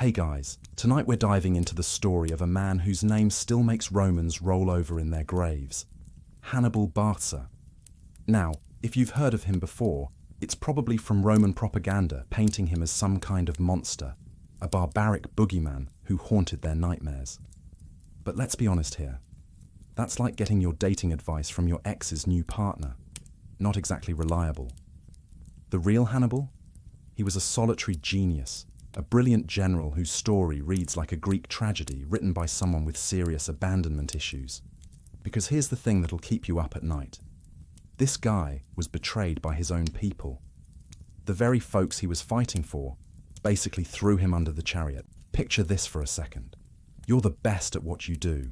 Hey guys, tonight we're diving into the story of a man whose name still makes Romans roll over in their graves. Hannibal Barca. Now, if you've heard of him before, it's probably from Roman propaganda painting him as some kind of monster, a barbaric boogeyman who haunted their nightmares. But let's be honest here. That's like getting your dating advice from your ex's new partner. Not exactly reliable. The real Hannibal? He was a solitary genius, a brilliant general whose story reads like a Greek tragedy written by someone with serious abandonment issues. Because here's the thing that'll keep you up at night. This guy was betrayed by his own people. The very folks he was fighting for basically threw him under the chariot. Picture this for a second. You're the best at what you do.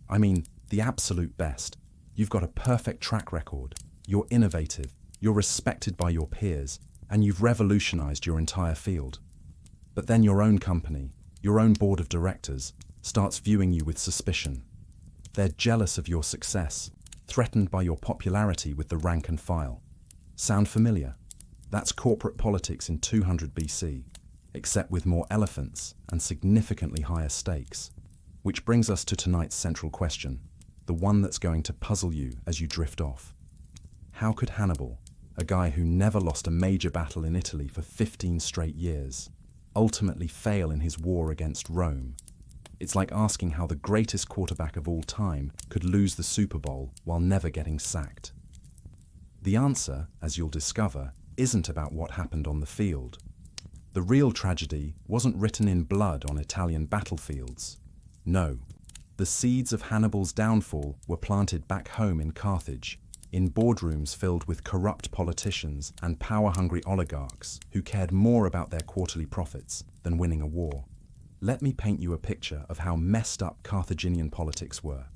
I mean, the absolute best. You've got a perfect track record. You're innovative. You're respected by your peers. And you've revolutionized your entire field. But then your own company, your own board of directors, starts viewing you with suspicion. They're jealous of your success, threatened by your popularity with the rank and file. Sound familiar? That's corporate politics in 200 BC, except with more elephants and significantly higher stakes. Which brings us to tonight's central question, the one that's going to puzzle you as you drift off. How could Hannibal, a guy who never lost a major battle in Italy for 15 straight years, ultimately fail in his war against Rome? It's like asking how the greatest quarterback of all time could lose the Super Bowl while never getting sacked. The answer, as you'll discover, isn't about what happened on the field. The real tragedy wasn't written in blood on Italian battlefields. No, the seeds of Hannibal's downfall were planted back home in Carthage, in boardrooms filled with corrupt politicians and power-hungry oligarchs who cared more about their quarterly profits than winning a war. Let me paint you a picture of how messed up Carthaginian politics were.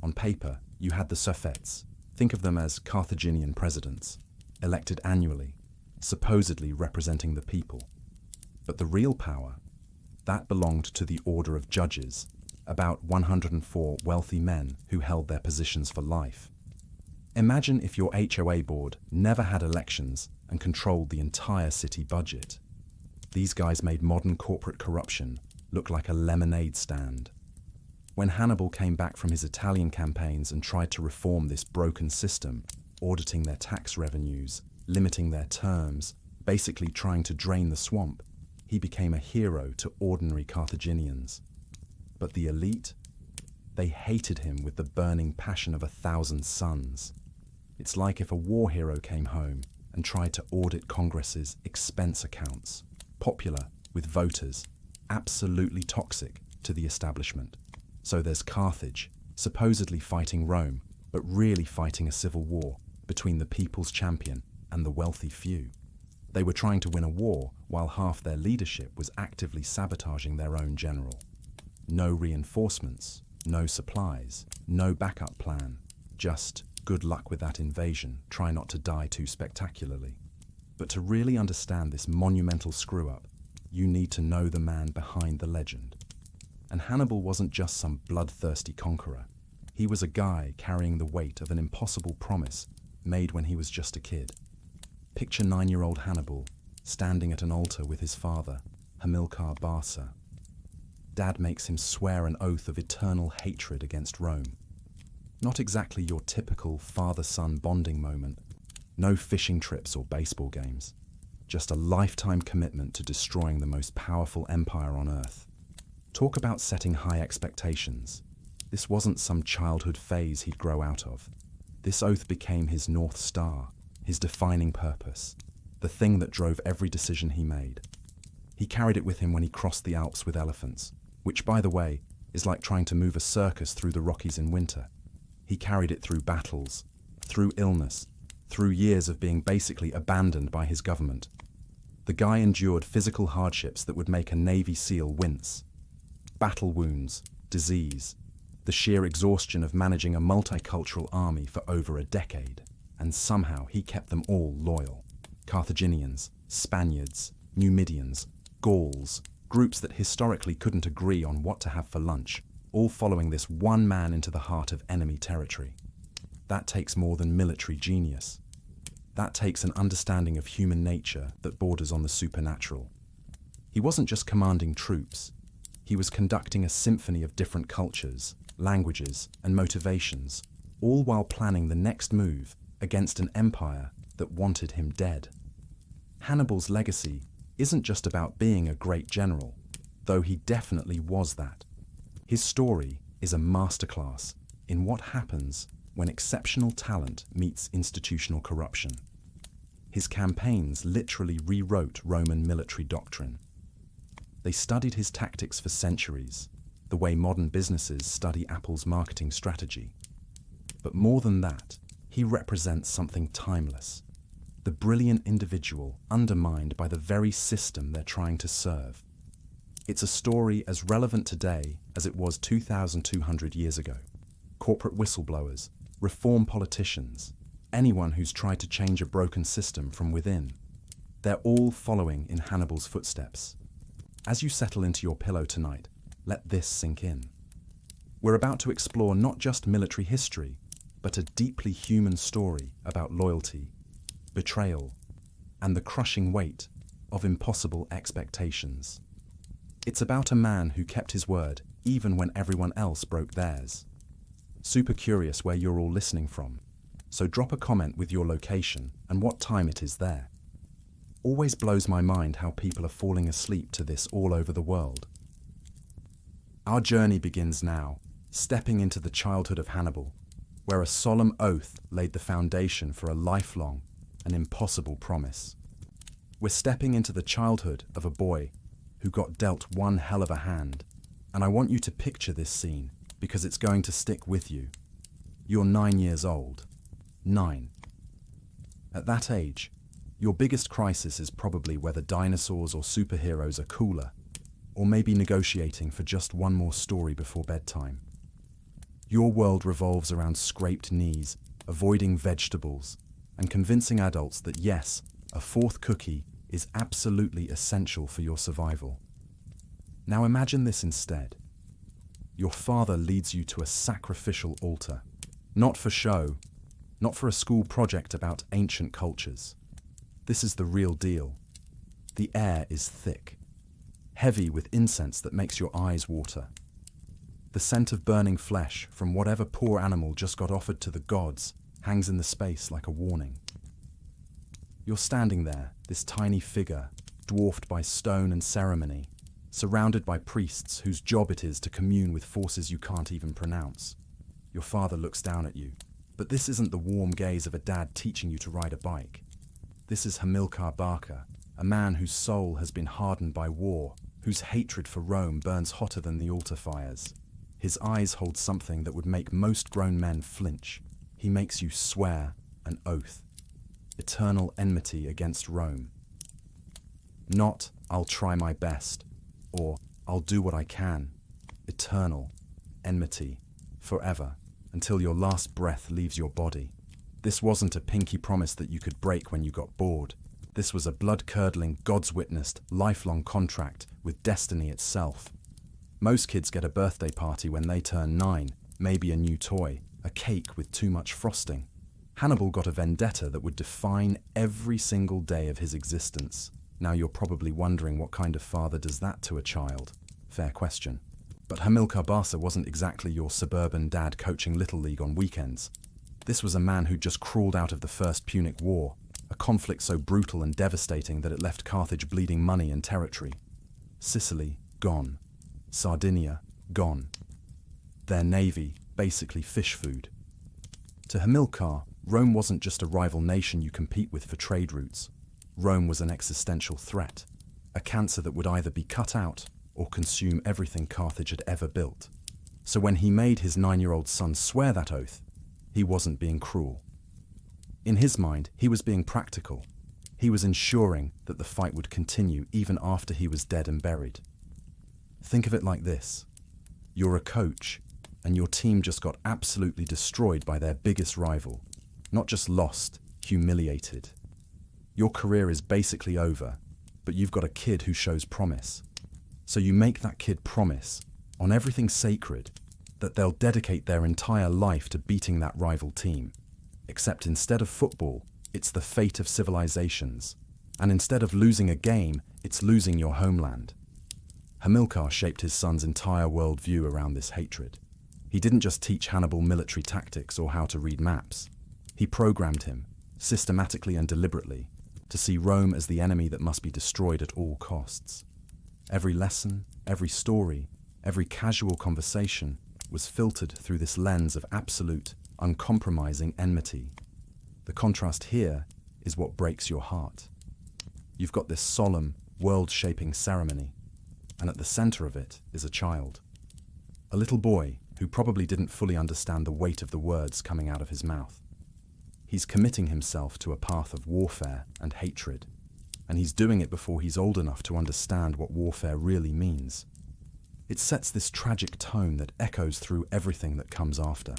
On paper, you had the suffets. Think of them as Carthaginian presidents, elected annually, supposedly representing the people. But the real power, that belonged to the order of judges, about 104 wealthy men who held their positions for life. Imagine if your HOA board never had elections and controlled the entire city budget. These guys made modern corporate corruption look like a lemonade stand. When Hannibal came back from his Italian campaigns and tried to reform this broken system, auditing their tax revenues, limiting their terms, basically trying to drain the swamp, he became a hero to ordinary Carthaginians. But the elite? They hated him with the burning passion of 1,000 suns. It's like if a war hero came home and tried to audit Congress's expense accounts. Popular with voters, absolutely toxic to the establishment. So there's Carthage, supposedly fighting Rome, but really fighting a civil war between the people's champion and the wealthy few. They were trying to win a war while half their leadership was actively sabotaging their own general. No reinforcements, no supplies, no backup plan, just good luck with that invasion, try not to die too spectacularly. But to really understand this monumental screw-up, you need to know the man behind the legend. And Hannibal wasn't just some bloodthirsty conqueror. He was a guy carrying the weight of an impossible promise made when he was just a kid. Picture 9-year-old Hannibal standing at an altar with his father, Hannibal Barca. Dad makes him swear an oath of eternal hatred against Rome. Not exactly your typical father-son bonding moment. No fishing trips or baseball games. Just a lifetime commitment to destroying the most powerful empire on earth. Talk about setting high expectations. This wasn't some childhood phase he'd grow out of. This oath became his North Star, his defining purpose, the thing that drove every decision he made. He carried it with him when he crossed the Alps with elephants, which, by the way, is like trying to move a circus through the Rockies in winter. He carried it through battles, through illness, through years of being basically abandoned by his government. The guy endured physical hardships that would make a Navy SEAL wince. Battle wounds, disease, the sheer exhaustion of managing a multicultural army for over a decade. And somehow he kept them all loyal. Carthaginians, Spaniards, Numidians, Gauls, groups that historically couldn't agree on what to have for lunch, all following this one man into the heart of enemy territory. That takes more than military genius. That takes an understanding of human nature that borders on the supernatural. He wasn't just commanding troops. He was conducting a symphony of different cultures, languages, and motivations, all while planning the next move against an empire that wanted him dead. Hannibal's legacy isn't just about being a great general, though he definitely was that. His story is a masterclass in what happens when exceptional talent meets institutional corruption. His campaigns literally rewrote Roman military doctrine. They studied his tactics for centuries, the way modern businesses study Apple's marketing strategy. But more than that, he represents something timeless, the brilliant individual undermined by the very system they're trying to serve. It's a story as relevant today as it was 2,200 years ago. Corporate whistleblowers, reform politicians, anyone who's tried to change a broken system from within. They're all following in Hannibal's footsteps. As you settle into your pillow tonight, let this sink in. We're about to explore not just military history, but a deeply human story about loyalty, betrayal, and the crushing weight of impossible expectations. It's about a man who kept his word even when everyone else broke theirs. Super curious where you're all listening from, so drop a comment with your location and what time it is there. Always blows my mind how people are falling asleep to this all over the world. Our journey begins now, stepping into the childhood of Hannibal, where a solemn oath laid the foundation for a lifelong and impossible promise. We're stepping into the childhood of a boy who got dealt one hell of a hand, and I want you to picture this scene because it's going to stick with you. You're 9 years old. 9. At that age, your biggest crisis is probably whether dinosaurs or superheroes are cooler, or maybe negotiating for just one more story before bedtime. Your world revolves around scraped knees, avoiding vegetables, and convincing adults that yes, a fourth cookie is absolutely essential for your survival. Now imagine this instead. Your father leads you to a sacrificial altar, not for show, not for a school project about ancient cultures. This is the real deal. The air is thick, heavy with incense that makes your eyes water. The scent of burning flesh from whatever poor animal just got offered to the gods hangs in the space like a warning. You're standing there, this tiny figure, dwarfed by stone and ceremony, surrounded by priests whose job it is to commune with forces you can't even pronounce. Your father looks down at you, but this isn't the warm gaze of a dad teaching you to ride a bike. This is Hannibal Barca, a man whose soul has been hardened by war, whose hatred for Rome burns hotter than the altar fires. His eyes hold something that would make most grown men flinch. He makes you swear an oath. Eternal enmity against Rome. Not, I'll try my best, or I'll do what I can. Eternal enmity, forever, until your last breath leaves your body. This wasn't a pinky promise that you could break when you got bored. This was a blood-curdling, God's-witnessed, lifelong contract with destiny itself. Most kids get a birthday party when they turn 9, maybe a new toy, a cake with too much frosting. Hannibal got a vendetta that would define every single day of his existence. Now you're probably wondering what kind of father does that to a child. Fair question. But Hannibal Barca wasn't exactly your suburban dad coaching Little League on weekends. This was a man who just crawled out of the First Punic War, a conflict so brutal and devastating that it left Carthage bleeding money and territory. Sicily, gone. Sardinia, gone. Their navy, basically fish food. To Hamilcar, Rome wasn't just a rival nation you compete with for trade routes. Rome was an existential threat, a cancer that would either be cut out or consume everything Carthage had ever built. So when he made his 9-year-old son swear that oath, he wasn't being cruel. In his mind, he was being practical. He was ensuring that the fight would continue even after he was dead and buried. Think of it like this. You're a coach, and your team just got absolutely destroyed by their biggest rival. Not just lost, humiliated. Your career is basically over, but you've got a kid who shows promise. So you make that kid promise, on everything sacred, that they'll dedicate their entire life to beating that rival team. Except instead of football, it's the fate of civilizations. And instead of losing a game, It's losing your homeland. Hamilcar shaped his son's entire worldview around this hatred. He didn't just teach Hannibal military tactics or how to read maps. He programmed him, systematically and deliberately, to see Rome as the enemy that must be destroyed at all costs. Every lesson, every story, every casual conversation was filtered through this lens of absolute, uncompromising enmity. The contrast here is what breaks your heart. You've got this solemn, world-shaping ceremony, and at the center of it is a child. A little boy who probably didn't fully understand the weight of the words coming out of his mouth. He's committing himself to a path of warfare and hatred, and he's doing it before he's old enough to understand what warfare really means. It sets this tragic tone that echoes through everything that comes after.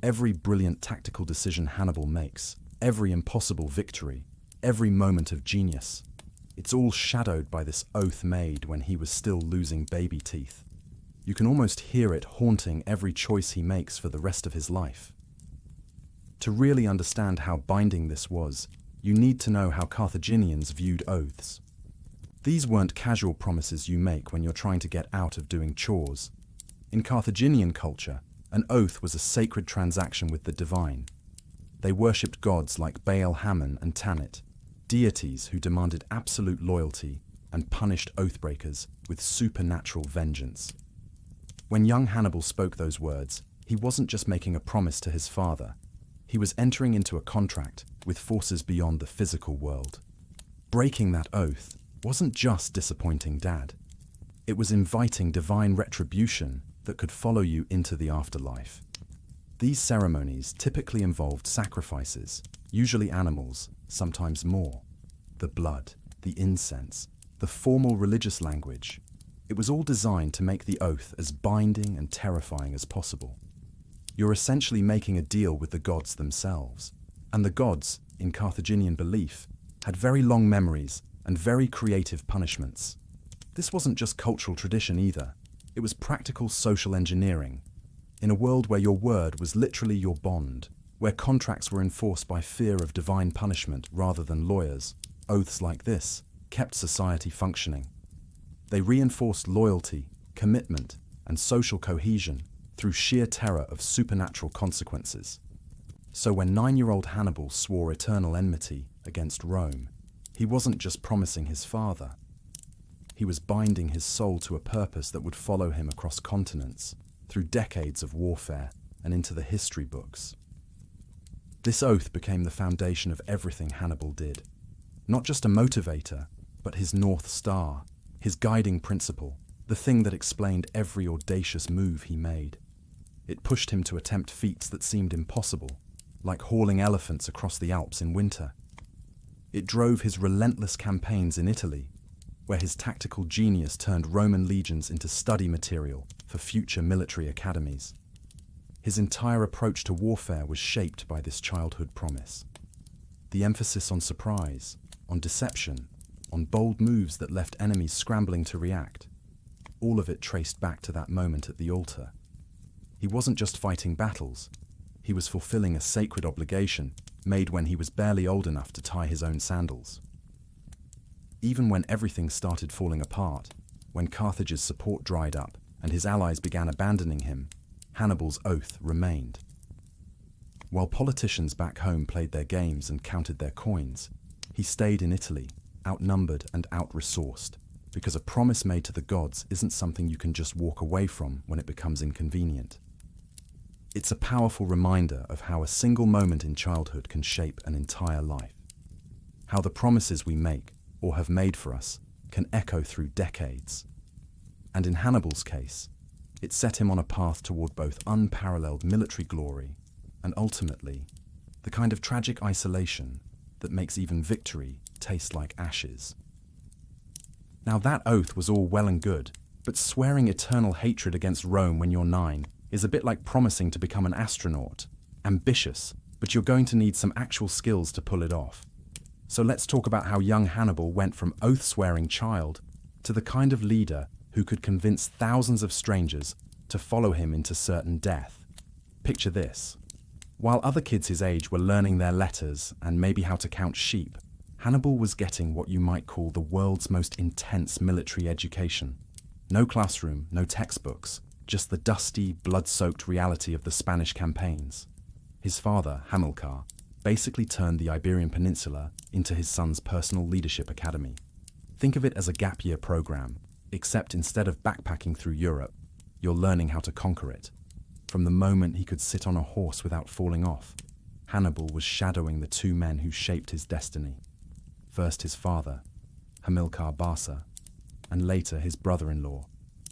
Every brilliant tactical decision Hannibal makes, every impossible victory, every moment of genius, it's all shadowed by this oath made when he was still losing baby teeth. You can almost hear it haunting every choice he makes for the rest of his life. To really understand how binding this was, you need to know how Carthaginians viewed oaths. These weren't casual promises you make when you're trying to get out of doing chores. In Carthaginian culture, an oath was a sacred transaction with the divine. They worshipped gods like Baal Hammon and Tanit, deities who demanded absolute loyalty and punished oathbreakers with supernatural vengeance. When young Hannibal spoke those words, he wasn't just making a promise to his father. He was entering into a contract with forces beyond the physical world. Breaking that oath wasn't just disappointing Dad. It was inviting divine retribution that could follow you into the afterlife. These ceremonies typically involved sacrifices, usually animals, sometimes more. The blood, the incense, the formal religious language. It was all designed to make the oath as binding and terrifying as possible. You're essentially making a deal with the gods themselves. And the gods, in Carthaginian belief, had very long memories and very creative punishments. This wasn't just cultural tradition either. It was practical social engineering. In a world where your word was literally your bond, where contracts were enforced by fear of divine punishment rather than lawyers, oaths like this kept society functioning. They reinforced loyalty, commitment, and social cohesion through sheer terror of supernatural consequences. So when 9-year-old Hannibal swore eternal enmity against Rome, he wasn't just promising his father. He was binding his soul to a purpose that would follow him across continents, through decades of warfare and into the history books. This oath became the foundation of everything Hannibal did. Not just a motivator, but his North Star, his guiding principle, the thing that explained every audacious move he made. It pushed him to attempt feats that seemed impossible, like hauling elephants across the Alps in winter. It drove his relentless campaigns in Italy, where his tactical genius turned Roman legions into study material for future military academies. His entire approach to warfare was shaped by this childhood promise. The emphasis on surprise, on deception, on bold moves that left enemies scrambling to react, all of it traced back to that moment at the altar. He wasn't just fighting battles, he was fulfilling a sacred obligation made when he was barely old enough to tie his own sandals. Even when everything started falling apart, when Carthage's support dried up and his allies began abandoning him, Hannibal's oath remained. While politicians back home played their games and counted their coins, he stayed in Italy, outnumbered and out-resourced, because a promise made to the gods isn't something you can just walk away from when it becomes inconvenient. It's a powerful reminder of how a single moment in childhood can shape an entire life. How the promises we make, or have made for us, can echo through decades. And in Hannibal's case, it set him on a path toward both unparalleled military glory and ultimately, the kind of tragic isolation that makes even victory taste like ashes. Now that oath was all well and good, but swearing eternal hatred against Rome when you're 9 is a bit like promising to become an astronaut. Ambitious, but you're going to need some actual skills to pull it off. So let's talk about how young Hannibal went from oath-swearing child to the kind of leader who could convince thousands of strangers to follow him into certain death. Picture this. While other kids his age were learning their letters and maybe how to count sheep, Hannibal was getting what you might call the world's most intense military education. No classroom, no textbooks, just the dusty, blood-soaked reality of the Spanish campaigns. His father, Hamilcar, basically turned the Iberian Peninsula into his son's personal leadership academy. Think of it as a gap-year program, except instead of backpacking through Europe, you're learning how to conquer it. From the moment he could sit on a horse without falling off, Hannibal was shadowing the two men who shaped his destiny. First his father, Hannibal Barca, and later his brother-in-law,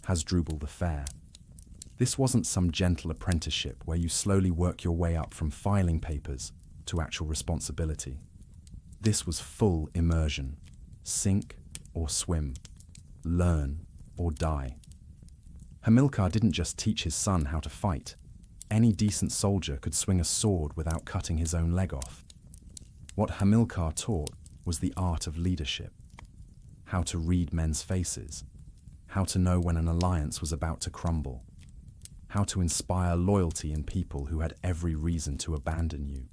Hasdrubal the Fair. This wasn't some gentle apprenticeship where you slowly work your way up from filing papers to actual responsibility. This was full immersion. Sink or swim. Learn or die. Hamilcar didn't just teach his son how to fight. Any decent soldier could swing a sword without cutting his own leg off. What Hamilcar taught was the art of leadership. How to read men's faces. How to know when an alliance was about to crumble. How to inspire loyalty in people who had every reason to abandon you.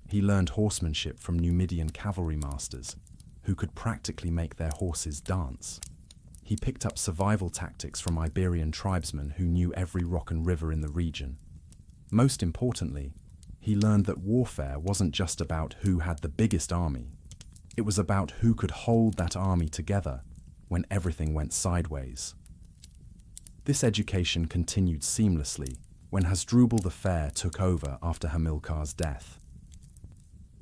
He learned horsemanship from Numidian cavalry masters, who could practically make their horses dance. He picked up survival tactics from Iberian tribesmen who knew every rock and river in the region. Most importantly, he learned that warfare wasn't just about who had the biggest army. It was about who could hold that army together when everything went sideways. This education continued seamlessly when Hasdrubal the Fair took over after Hamilcar's death.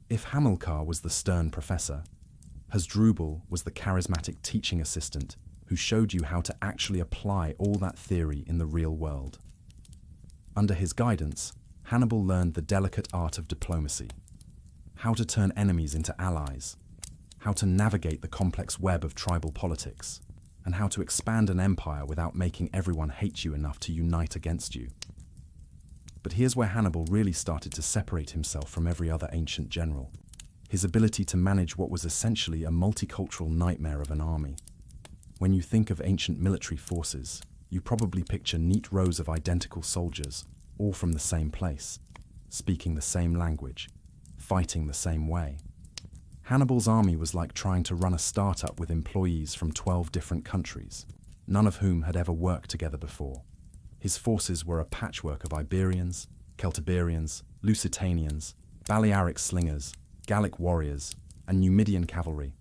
If Hamilcar was the stern professor, Hasdrubal was the charismatic teaching assistant who showed you how to actually apply all that theory in the real world. Under his guidance, Hannibal learned the delicate art of diplomacy, how to turn enemies into allies, how to navigate the complex web of tribal politics, and how to expand an empire without making everyone hate you enough to unite against you. But here's where Hannibal really started to separate himself from every other ancient general: his ability to manage what was essentially a multicultural nightmare of an army. When you think of ancient military forces, you probably picture neat rows of identical soldiers, all from the same place, speaking the same language, fighting the same way. Hannibal's army was like trying to run a startup with employees from 12 different countries, none of whom had ever worked together before. His forces were a patchwork of Iberians, Celtiberians, Lusitanians, Balearic slingers, Gallic warriors, and Numidian cavalry.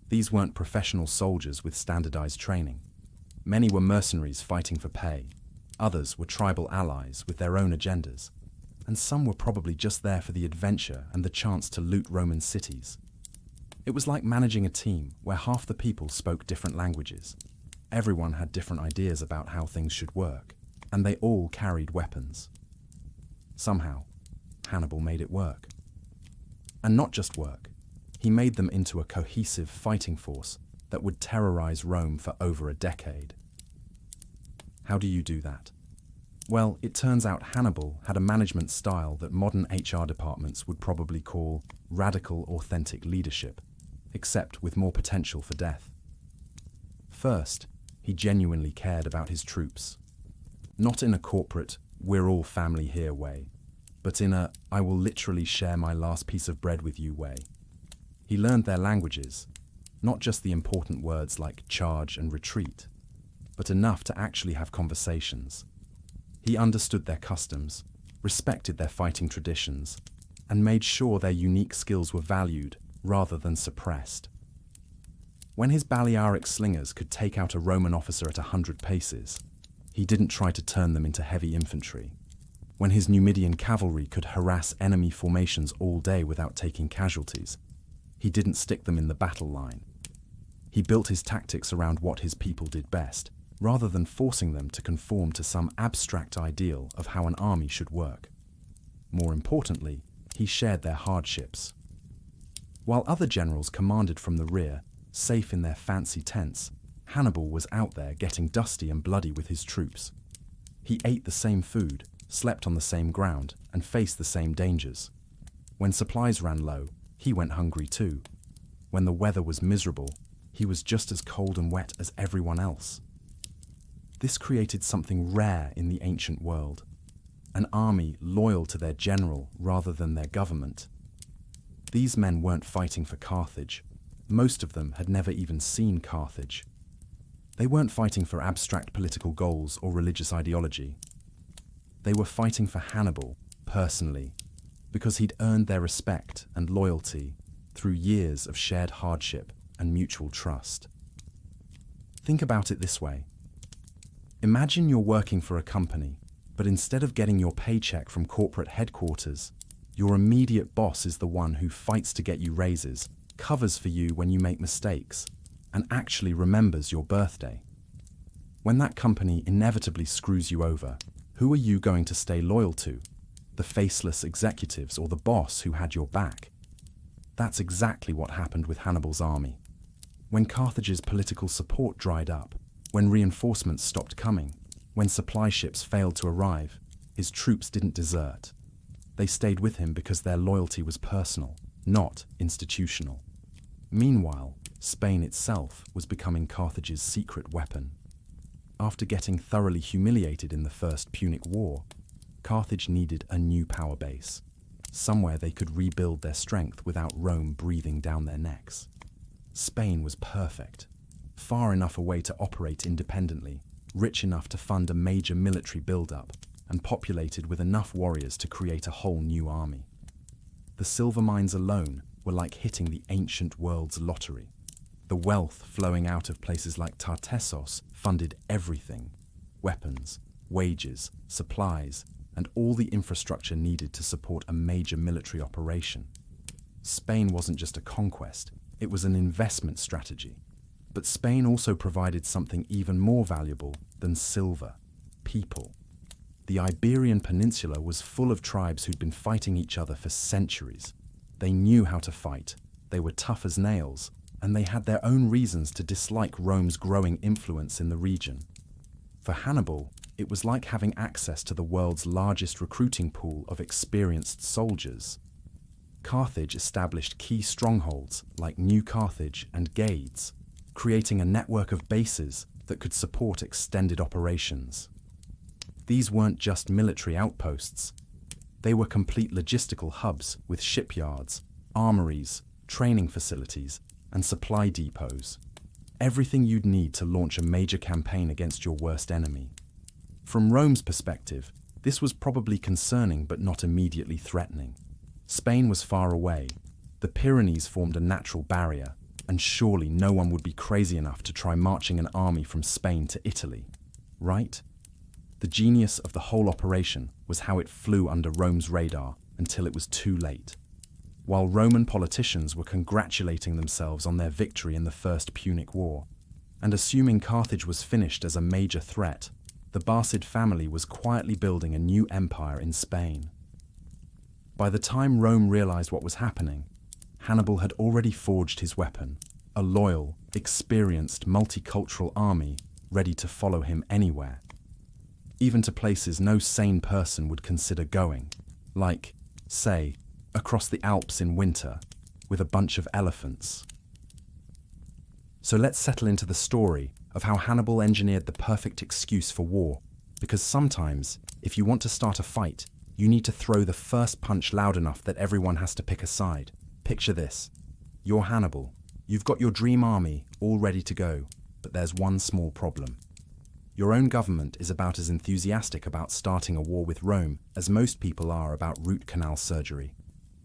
These weren't professional soldiers with standardized training. Many were mercenaries fighting for pay. Others were tribal allies with their own agendas. And some were probably just there for the adventure and the chance to loot Roman cities. It was like managing a team where half the people spoke different languages. Everyone had different ideas about how things should work, and they all carried weapons. Somehow, Hannibal made it work. And not just work. He made them into a cohesive fighting force that would terrorize Rome for over a decade. How do you do that? Well, it turns out Hannibal had a management style that modern HR departments would probably call radical authentic leadership, except with more potential for death. First, he genuinely cared about his troops. Not in a corporate, we're all family here way, but in a, I will literally share my last piece of bread with you way. He learned their languages, not just the important words like charge and retreat, but enough to actually have conversations. He understood their customs, respected their fighting traditions, and made sure their unique skills were valued rather than suppressed. When his Balearic slingers could take out a Roman officer at 100 paces, he didn't try to turn them into heavy infantry. When his Numidian cavalry could harass enemy formations all day without taking casualties, he didn't stick them in the battle line. He built his tactics around what his people did best, rather than forcing them to conform to some abstract ideal of how an army should work. More importantly, he shared their hardships. While other generals commanded from the rear, safe in their fancy tents, Hannibal was out there getting dusty and bloody with his troops. He ate the same food, slept on the same ground, and faced the same dangers. When supplies ran low, he went hungry too. When the weather was miserable, he was just as cold and wet as everyone else. This created something rare in the ancient world, an army loyal to their general rather than their government. These men weren't fighting for Carthage. Most of them had never even seen Carthage. They weren't fighting for abstract political goals or religious ideology. They were fighting for Hannibal, personally, because he'd earned their respect and loyalty through years of shared hardship and mutual trust. Think about it this way. Imagine you're working for a company, but instead of getting your paycheck from corporate headquarters, your immediate boss is the one who fights to get you raises, covers for you when you make mistakes, and actually remembers your birthday. When that company inevitably screws you over, who are you going to stay loyal to? The faceless executives or the boss who had your back? That's exactly what happened with Hannibal's army. When Carthage's political support dried up, when reinforcements stopped coming, when supply ships failed to arrive, his troops didn't desert. They stayed with him because their loyalty was personal, not institutional. Meanwhile, Spain itself was becoming Carthage's secret weapon. After getting thoroughly humiliated in the First Punic War, Carthage needed a new power base, somewhere they could rebuild their strength without Rome breathing down their necks. Spain was perfect, far enough away to operate independently, rich enough to fund a major military build-up, and populated with enough warriors to create a whole new army. The silver mines alone were like hitting the ancient world's lottery. The wealth flowing out of places like Tartessos funded everything: weapons, wages, supplies, and all the infrastructure needed to support a major military operation. Spain wasn't just a conquest, it was an investment strategy. But Spain also provided something even more valuable than silver: people. The Iberian Peninsula was full of tribes who'd been fighting each other for centuries. They knew how to fight, they were tough as nails, and they had their own reasons to dislike Rome's growing influence in the region. For Hannibal, it was like having access to the world's largest recruiting pool of experienced soldiers. Carthage established key strongholds like New Carthage and Gades, creating a network of bases that could support extended operations. These weren't just military outposts. They were complete logistical hubs with shipyards, armories, training facilities, and supply depots. Everything you'd need to launch a major campaign against your worst enemy. From Rome's perspective, this was probably concerning but not immediately threatening. Spain was far away. The Pyrenees formed a natural barrier, and surely no one would be crazy enough to try marching an army from Spain to Italy, right? The genius of the whole operation was how it flew under Rome's radar until it was too late. While Roman politicians were congratulating themselves on their victory in the First Punic War, and assuming Carthage was finished as a major threat, the Barcid family was quietly building a new empire in Spain. By the time Rome realized what was happening, Hannibal had already forged his weapon, a loyal, experienced, multicultural army ready to follow him anywhere, even to places no sane person would consider going, like, say, across the Alps in winter with a bunch of elephants. So let's settle into the story of how Hannibal engineered the perfect excuse for war, because sometimes, if you want to start a fight, you need to throw the first punch loud enough that everyone has to pick a side. Picture this. You're Hannibal. You've got your dream army all ready to go, but there's one small problem. Your own government is about as enthusiastic about starting a war with Rome as most people are about root canal surgery.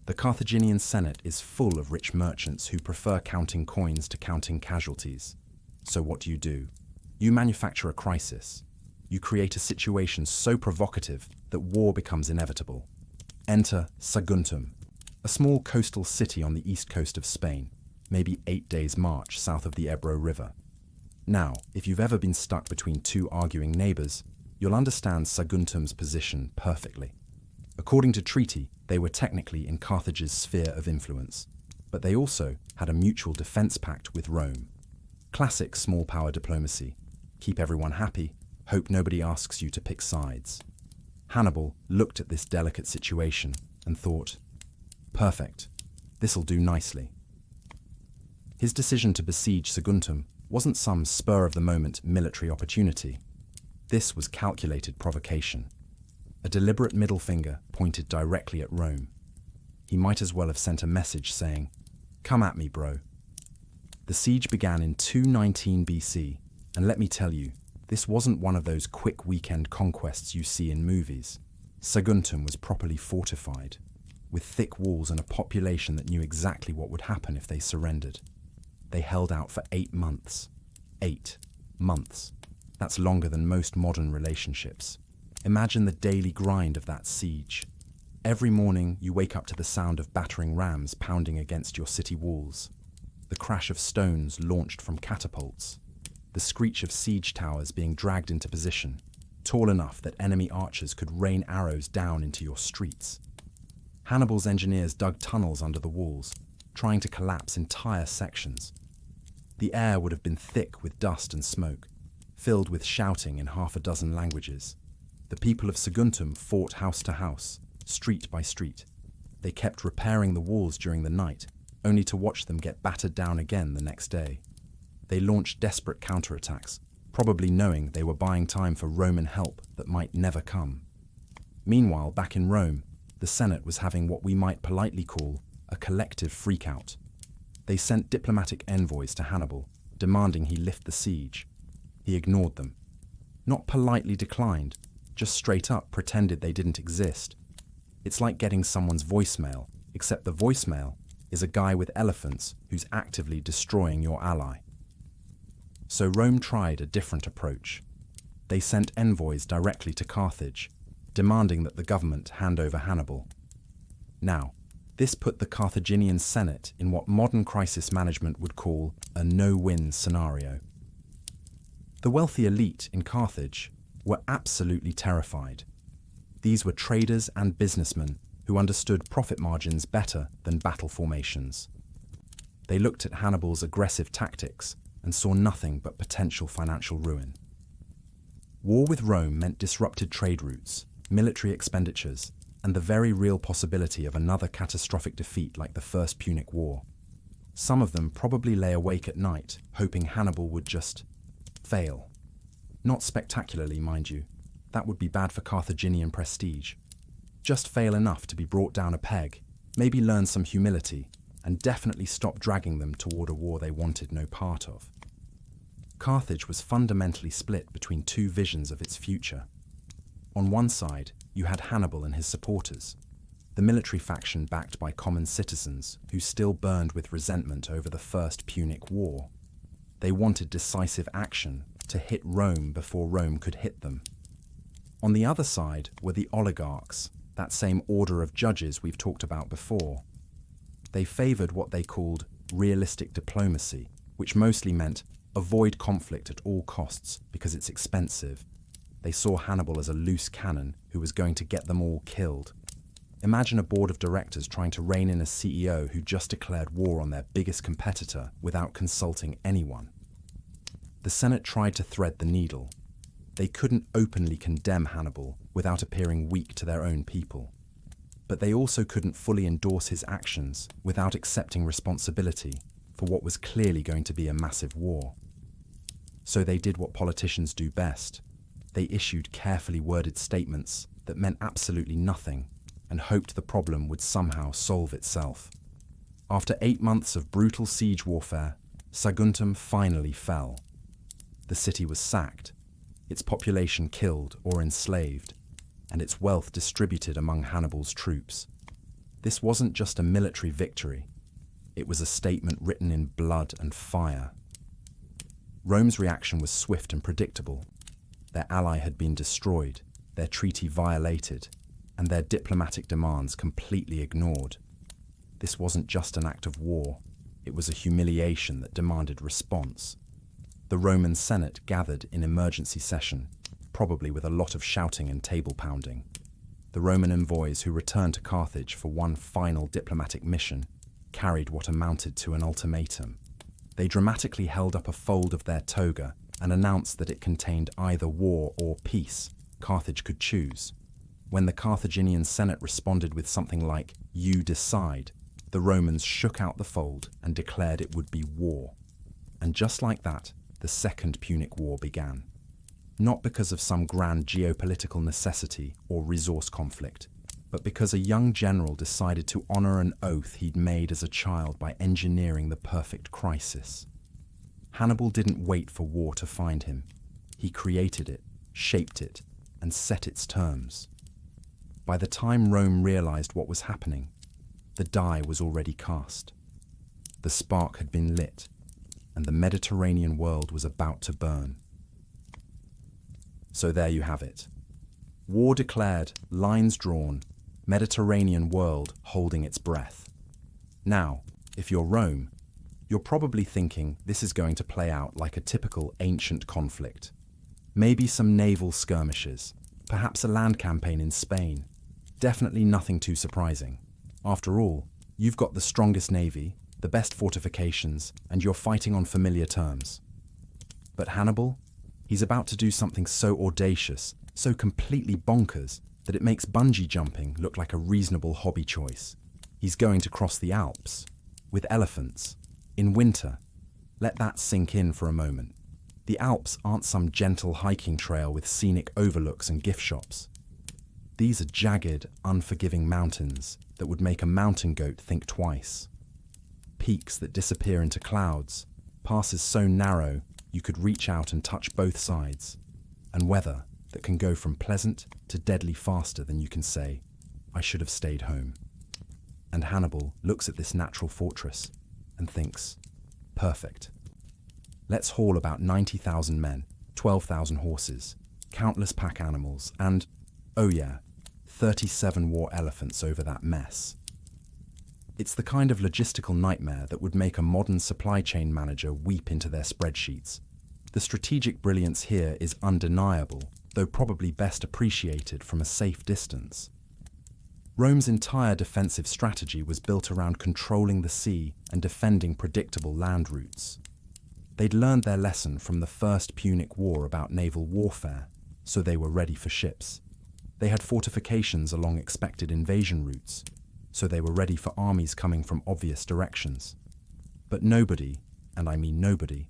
The Carthaginian Senate is full of rich merchants who prefer counting coins to counting casualties. So what do? You manufacture a crisis. You create a situation so provocative that war becomes inevitable. Enter Saguntum, a small coastal city on the east coast of Spain, maybe 8 days' march south of the Ebro River. Now, if you've ever been stuck between two arguing neighbors, you'll understand Saguntum's position perfectly. According to treaty, they were technically in Carthage's sphere of influence, but they also had a mutual defense pact with Rome. Classic small power diplomacy. Keep everyone happy, hope nobody asks you to pick sides. Hannibal looked at this delicate situation and thought, perfect, this'll do nicely. His decision to besiege Saguntum wasn't some spur-of-the-moment military opportunity. This was calculated provocation. A deliberate middle finger pointed directly at Rome. He might as well have sent a message saying, "Come at me, bro." The siege began in 219 BC, and let me tell you, this wasn't one of those quick weekend conquests you see in movies. Saguntum was properly fortified, with thick walls and a population that knew exactly what would happen if they surrendered. They held out for 8 months. 8 months. That's longer than most modern relationships. Imagine the daily grind of that siege. Every morning you wake up to the sound of battering rams pounding against your city walls, the crash of stones launched from catapults, the screech of siege towers being dragged into position, tall enough that enemy archers could rain arrows down into your streets. Hannibal's engineers dug tunnels under the walls, trying to collapse entire sections. The air would have been thick with dust and smoke, filled with shouting in half a dozen languages. The people of Saguntum fought house to house, street by street. They kept repairing the walls during the night, only to watch them get battered down again the next day. They launched desperate counterattacks, probably knowing they were buying time for Roman help that might never come. Meanwhile, back in Rome, the Senate was having what we might politely call a collective freakout. They sent diplomatic envoys to Hannibal, demanding he lift the siege. He ignored them. Not politely declined, just straight up pretended they didn't exist. It's like getting someone's voicemail, except the voicemail is a guy with elephants who's actively destroying your ally. So Rome tried a different approach. They sent envoys directly to Carthage, demanding that the government hand over Hannibal. Now, this put the Carthaginian Senate in what modern crisis management would call a no-win scenario. The wealthy elite in Carthage were absolutely terrified. These were traders and businessmen who understood profit margins better than battle formations. They looked at Hannibal's aggressive tactics and saw nothing but potential financial ruin. War with Rome meant disrupted trade routes, military expenditures, and the very real possibility of another catastrophic defeat like the First Punic War. Some of them probably lay awake at night, hoping Hannibal would just fail. Not spectacularly, mind you. That would be bad for Carthaginian prestige. Just fail enough to be brought down a peg, maybe learn some humility, and definitely stop dragging them toward a war they wanted no part of. Carthage was fundamentally split between two visions of its future. On one side, you had Hannibal and his supporters, the military faction backed by common citizens who still burned with resentment over the First Punic War. They wanted decisive action to hit Rome before Rome could hit them. On the other side were the oligarchs, that same order of judges we've talked about before. They favoured what they called realistic diplomacy, which mostly meant avoid conflict at all costs because it's expensive. They saw Hannibal as a loose cannon who was going to get them all killed. Imagine a board of directors trying to rein in a CEO who just declared war on their biggest competitor without consulting anyone. The Senate tried to thread the needle. They couldn't openly condemn Hannibal without appearing weak to their own people. But they also couldn't fully endorse his actions without accepting responsibility for what was clearly going to be a massive war. So they did what politicians do best. They issued carefully worded statements that meant absolutely nothing and hoped the problem would somehow solve itself. After 8 months of brutal siege warfare, Saguntum finally fell. The city was sacked, its population killed or enslaved, and its wealth distributed among Hannibal's troops. This wasn't just a military victory. It was a statement written in blood and fire. Rome's reaction was swift and predictable. Their ally had been destroyed, their treaty violated, and their diplomatic demands completely ignored. This wasn't just an act of war. It was a humiliation that demanded response. The Roman Senate gathered in emergency session, probably with a lot of shouting and table pounding. The Roman envoys who returned to Carthage for one final diplomatic mission carried what amounted to an ultimatum. They dramatically held up a fold of their toga and announced that it contained either war or peace. Carthage could choose. When the Carthaginian Senate responded with something like, "You decide," the Romans shook out the fold and declared it would be war. And just like that, the Second Punic War began. Not because of some grand geopolitical necessity or resource conflict, but because a young general decided to honor an oath he'd made as a child by engineering the perfect crisis. Hannibal didn't wait for war to find him. He created it, shaped it, and set its terms. By the time Rome realized what was happening, the die was already cast. The spark had been lit, and the Mediterranean world was about to burn. So there you have it. War declared, lines drawn, Mediterranean world holding its breath. Now, if you're Rome, you're probably thinking this is going to play out like a typical ancient conflict. Maybe some naval skirmishes, perhaps a land campaign in Spain. Definitely nothing too surprising. After all, you've got the strongest navy, the best fortifications, and you're fighting on familiar terms. But Hannibal? He's about to do something so audacious, so completely bonkers, that it makes bungee jumping look like a reasonable hobby choice. He's going to cross the Alps, with elephants, in winter. Let that sink in for a moment. The Alps aren't some gentle hiking trail with scenic overlooks and gift shops. These are jagged, unforgiving mountains that would make a mountain goat think twice. Peaks that disappear into clouds, passes so narrow you could reach out and touch both sides, and weather that can go from pleasant to deadly faster than you can say, I should have stayed home. And Hannibal looks at this natural fortress and thinks, perfect. Let's haul about 90,000 men, 12,000 horses, countless pack animals, and, oh yeah, 37 war elephants over that mess. It's the kind of logistical nightmare that would make a modern supply chain manager weep into their spreadsheets. The strategic brilliance here is undeniable, though probably best appreciated from a safe distance. Rome's entire defensive strategy was built around controlling the sea and defending predictable land routes. They'd learned their lesson from the First Punic War about naval warfare, so they were ready for ships. They had fortifications along expected invasion routes, so they were ready for armies coming from obvious directions. But nobody, and I mean nobody,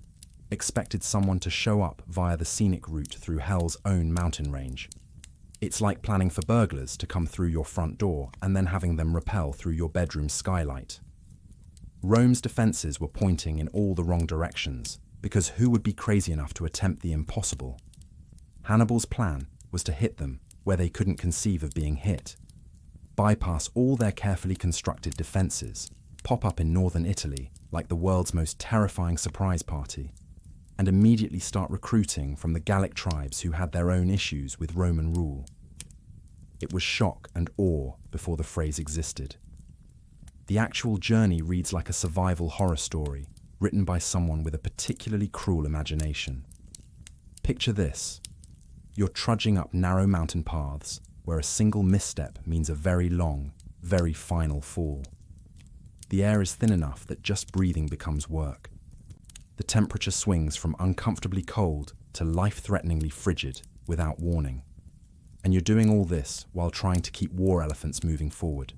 expected someone to show up via the scenic route through hell's own mountain range. It's like planning for burglars to come through your front door and then having them rappel through your bedroom skylight. Rome's defenses were pointing in all the wrong directions, because who would be crazy enough to attempt the impossible? Hannibal's plan was to hit them where they couldn't conceive of being hit, bypass all their carefully constructed defenses, pop up in northern Italy like the world's most terrifying surprise party, and immediately start recruiting from the Gallic tribes who had their own issues with Roman rule. It was shock and awe before the phrase existed. The actual journey reads like a survival horror story written by someone with a particularly cruel imagination. Picture this. You're trudging up narrow mountain paths where a single misstep means a very long, very final fall. The air is thin enough that just breathing becomes work. The temperature swings from uncomfortably cold to life-threateningly frigid without warning. And you're doing all this while trying to keep war elephants moving forward.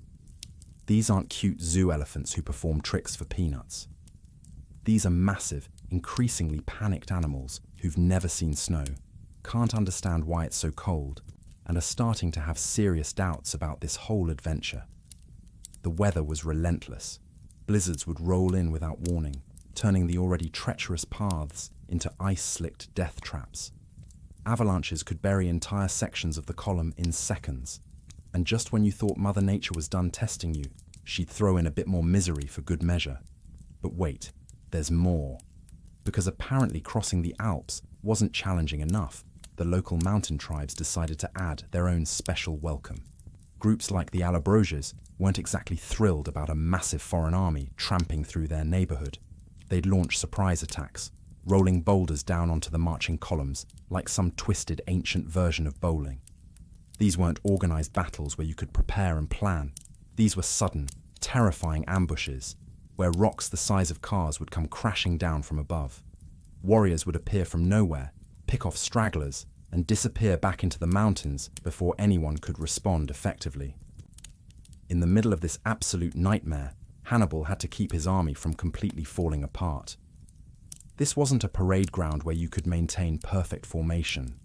These aren't cute zoo elephants who perform tricks for peanuts. These are massive, increasingly panicked animals who've never seen snow, can't understand why it's so cold, and are starting to have serious doubts about this whole adventure. The weather was relentless. Blizzards would roll in without warning, turning the already treacherous paths into ice-slicked death traps. Avalanches could bury entire sections of the column in seconds, and just when you thought Mother Nature was done testing you, she'd throw in a bit more misery for good measure. But wait, there's more. Because apparently crossing the Alps wasn't challenging enough, the local mountain tribes decided to add their own special welcome. Groups like the Allobroges weren't exactly thrilled about a massive foreign army tramping through their neighborhood. They'd launch surprise attacks, rolling boulders down onto the marching columns like some twisted ancient version of bowling. These weren't organized battles where you could prepare and plan. These were sudden, terrifying ambushes, where rocks the size of cars would come crashing down from above. Warriors would appear from nowhere, pick off stragglers, and disappear back into the mountains before anyone could respond effectively. In the middle of this absolute nightmare, Hannibal had to keep his army from completely falling apart. This wasn't a parade ground where you could maintain perfect formation.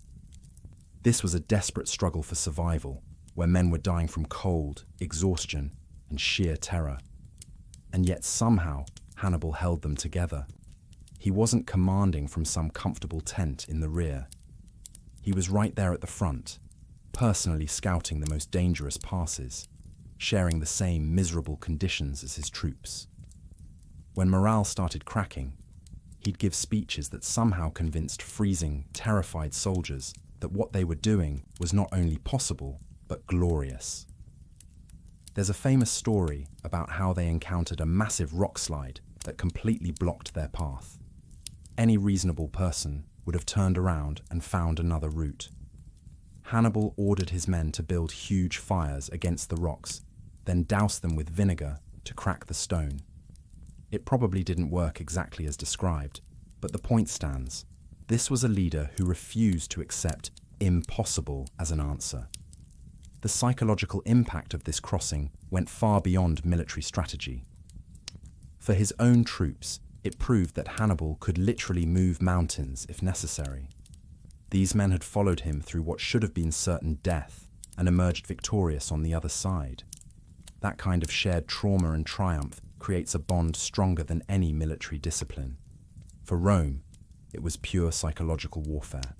This was a desperate struggle for survival, where men were dying from cold, exhaustion, and sheer terror. And yet somehow, Hannibal held them together. He wasn't commanding from some comfortable tent in the rear. He was right there at the front, personally scouting the most dangerous passes, sharing the same miserable conditions as his troops. When morale started cracking, he'd give speeches that somehow convinced freezing, terrified soldiers that what they were doing was not only possible, but glorious. There's a famous story about how they encountered a massive rock slide that completely blocked their path. Any reasonable person would have turned around and found another route. Hannibal ordered his men to build huge fires against the rocks, then douse them with vinegar to crack the stone. It probably didn't work exactly as described, but the point stands. This was a leader who refused to accept impossible as an answer. The psychological impact of this crossing went far beyond military strategy. For his own troops, it proved that Hannibal could literally move mountains if necessary. These men had followed him through what should have been certain death and emerged victorious on the other side. That kind of shared trauma and triumph creates a bond stronger than any military discipline. For Rome, it was pure psychological warfare.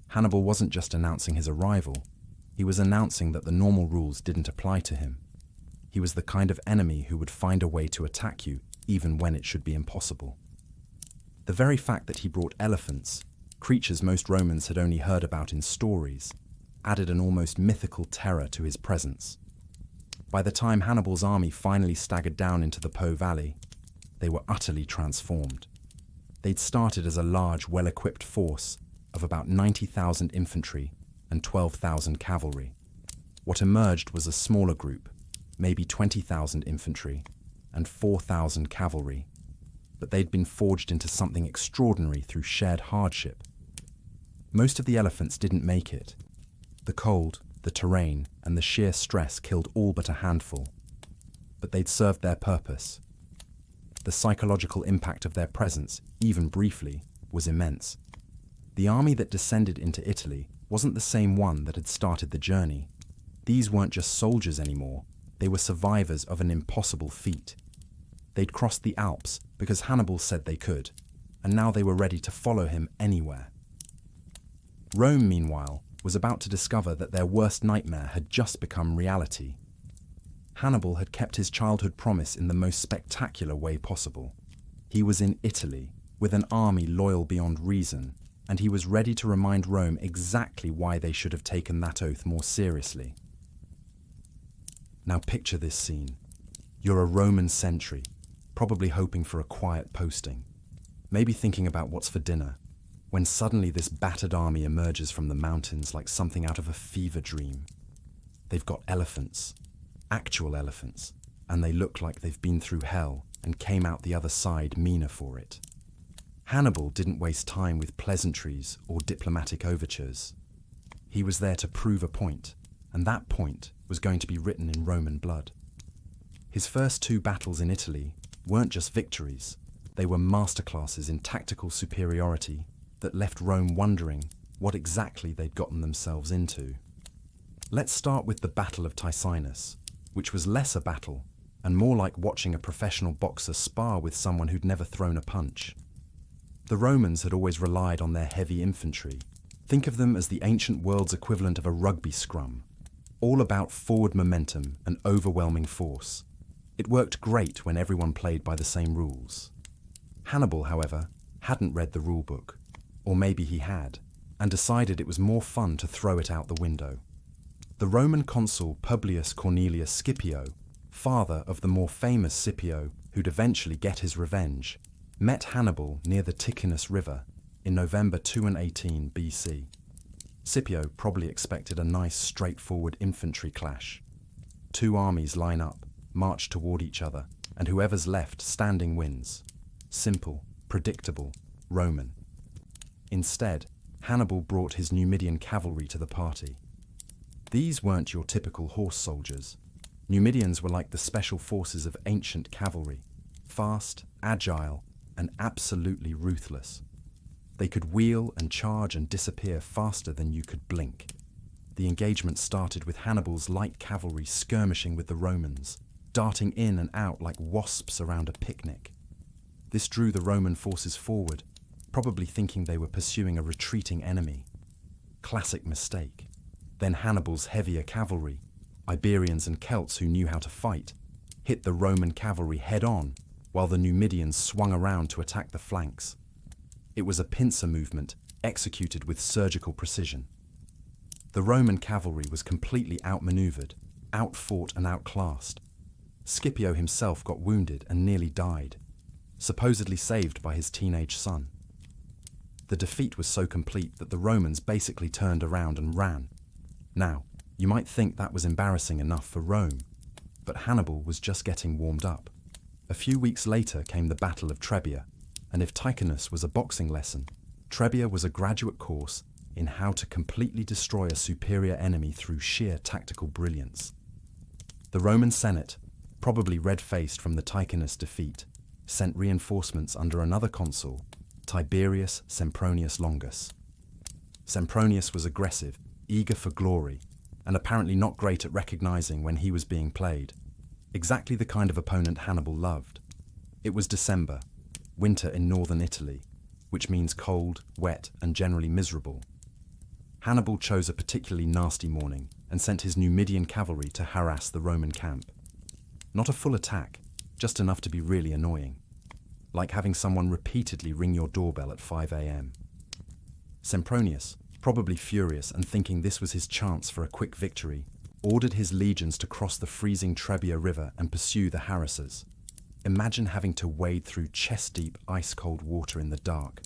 Hannibal wasn't just announcing his arrival, he was announcing that the normal rules didn't apply to him. He was the kind of enemy who would find a way to attack you even when it should be impossible. The very fact that he brought elephants, creatures most Romans had only heard about in stories, added an almost mythical terror to his presence. By the time Hannibal's army finally staggered down into the Po Valley, they were utterly transformed. They'd started as a large, well-equipped force of about 90,000 infantry and 12,000 cavalry. What emerged was a smaller group, maybe 20,000 infantry and 4,000 cavalry, but they'd been forged into something extraordinary through shared hardship. Most of the elephants didn't make it. The cold, the terrain, and the sheer stress killed all but a handful. But they'd served their purpose. The psychological impact of their presence, even briefly, was immense. The army that descended into Italy wasn't the same one that had started the journey. These weren't just soldiers anymore, they were survivors of an impossible feat. They'd crossed the Alps because Hannibal said they could, and now they were ready to follow him anywhere. Rome, meanwhile, was about to discover that their worst nightmare had just become reality. Hannibal had kept his childhood promise in the most spectacular way possible. He was in Italy, with an army loyal beyond reason, and he was ready to remind Rome exactly why they should have taken that oath more seriously. Now picture this scene. You're a Roman sentry, probably hoping for a quiet posting, maybe thinking about what's for dinner, when suddenly this battered army emerges from the mountains like something out of a fever dream. They've got elephants, actual elephants, and they look like they've been through hell and came out the other side meaner for it. Hannibal didn't waste time with pleasantries or diplomatic overtures. He was there to prove a point, and that point was going to be written in Roman blood. His first two battles in Italy weren't just victories, they were masterclasses in tactical superiority that left Rome wondering what exactly they'd gotten themselves into. Let's start with the Battle of Ticinus, which was less a battle and more like watching a professional boxer spar with someone who'd never thrown a punch. The Romans had always relied on their heavy infantry. Think of them as the ancient world's equivalent of a rugby scrum, all about forward momentum and overwhelming force. It worked great when everyone played by the same rules. Hannibal, however, hadn't read the rulebook, or maybe he had, and decided it was more fun to throw it out the window. The Roman consul Publius Cornelius Scipio, father of the more famous Scipio who'd eventually get his revenge, met Hannibal near the Ticinus River in November 218 BC. Scipio probably expected a nice, straightforward infantry clash. Two armies line up, march toward each other, and whoever's left standing wins. Simple, predictable, Roman. Instead, Hannibal brought his Numidian cavalry to the party. These weren't your typical horse soldiers. Numidians were like the special forces of ancient cavalry, fast, agile, and absolutely ruthless. They could wheel and charge and disappear faster than you could blink. The engagement started with Hannibal's light cavalry skirmishing with the Romans, darting in and out like wasps around a picnic. This drew the Roman forces forward, probably thinking they were pursuing a retreating enemy. Classic mistake. Then Hannibal's heavier cavalry, Iberians and Celts who knew how to fight, hit the Roman cavalry head-on, while the Numidians swung around to attack the flanks. It was a pincer movement, executed with surgical precision. The Roman cavalry was completely outmaneuvered, outfought and outclassed. Scipio himself got wounded and nearly died, supposedly saved by his teenage son. The defeat was so complete that the Romans basically turned around and ran. Now, you might think that was embarrassing enough for Rome, but Hannibal was just getting warmed up. A few weeks later came the Battle of Trebia, and if Ticinus was a boxing lesson, Trebia was a graduate course in how to completely destroy a superior enemy through sheer tactical brilliance. The Roman Senate, probably red-faced from the Ticinus defeat, sent reinforcements under another consul, Tiberius Sempronius Longus. Sempronius was aggressive, eager for glory, and apparently not great at recognizing when he was being played. Exactly the kind of opponent Hannibal loved. It was December, winter in northern Italy, which means cold, wet, and generally miserable. Hannibal chose a particularly nasty morning and sent his Numidian cavalry to harass the Roman camp. Not a full attack, just enough to be really annoying. Like having someone repeatedly ring your doorbell at 5 a.m. Sempronius, probably furious and thinking this was his chance for a quick victory, ordered his legions to cross the freezing Trebia River and pursue the harassers. Imagine having to wade through chest-deep, ice-cold water in the dark,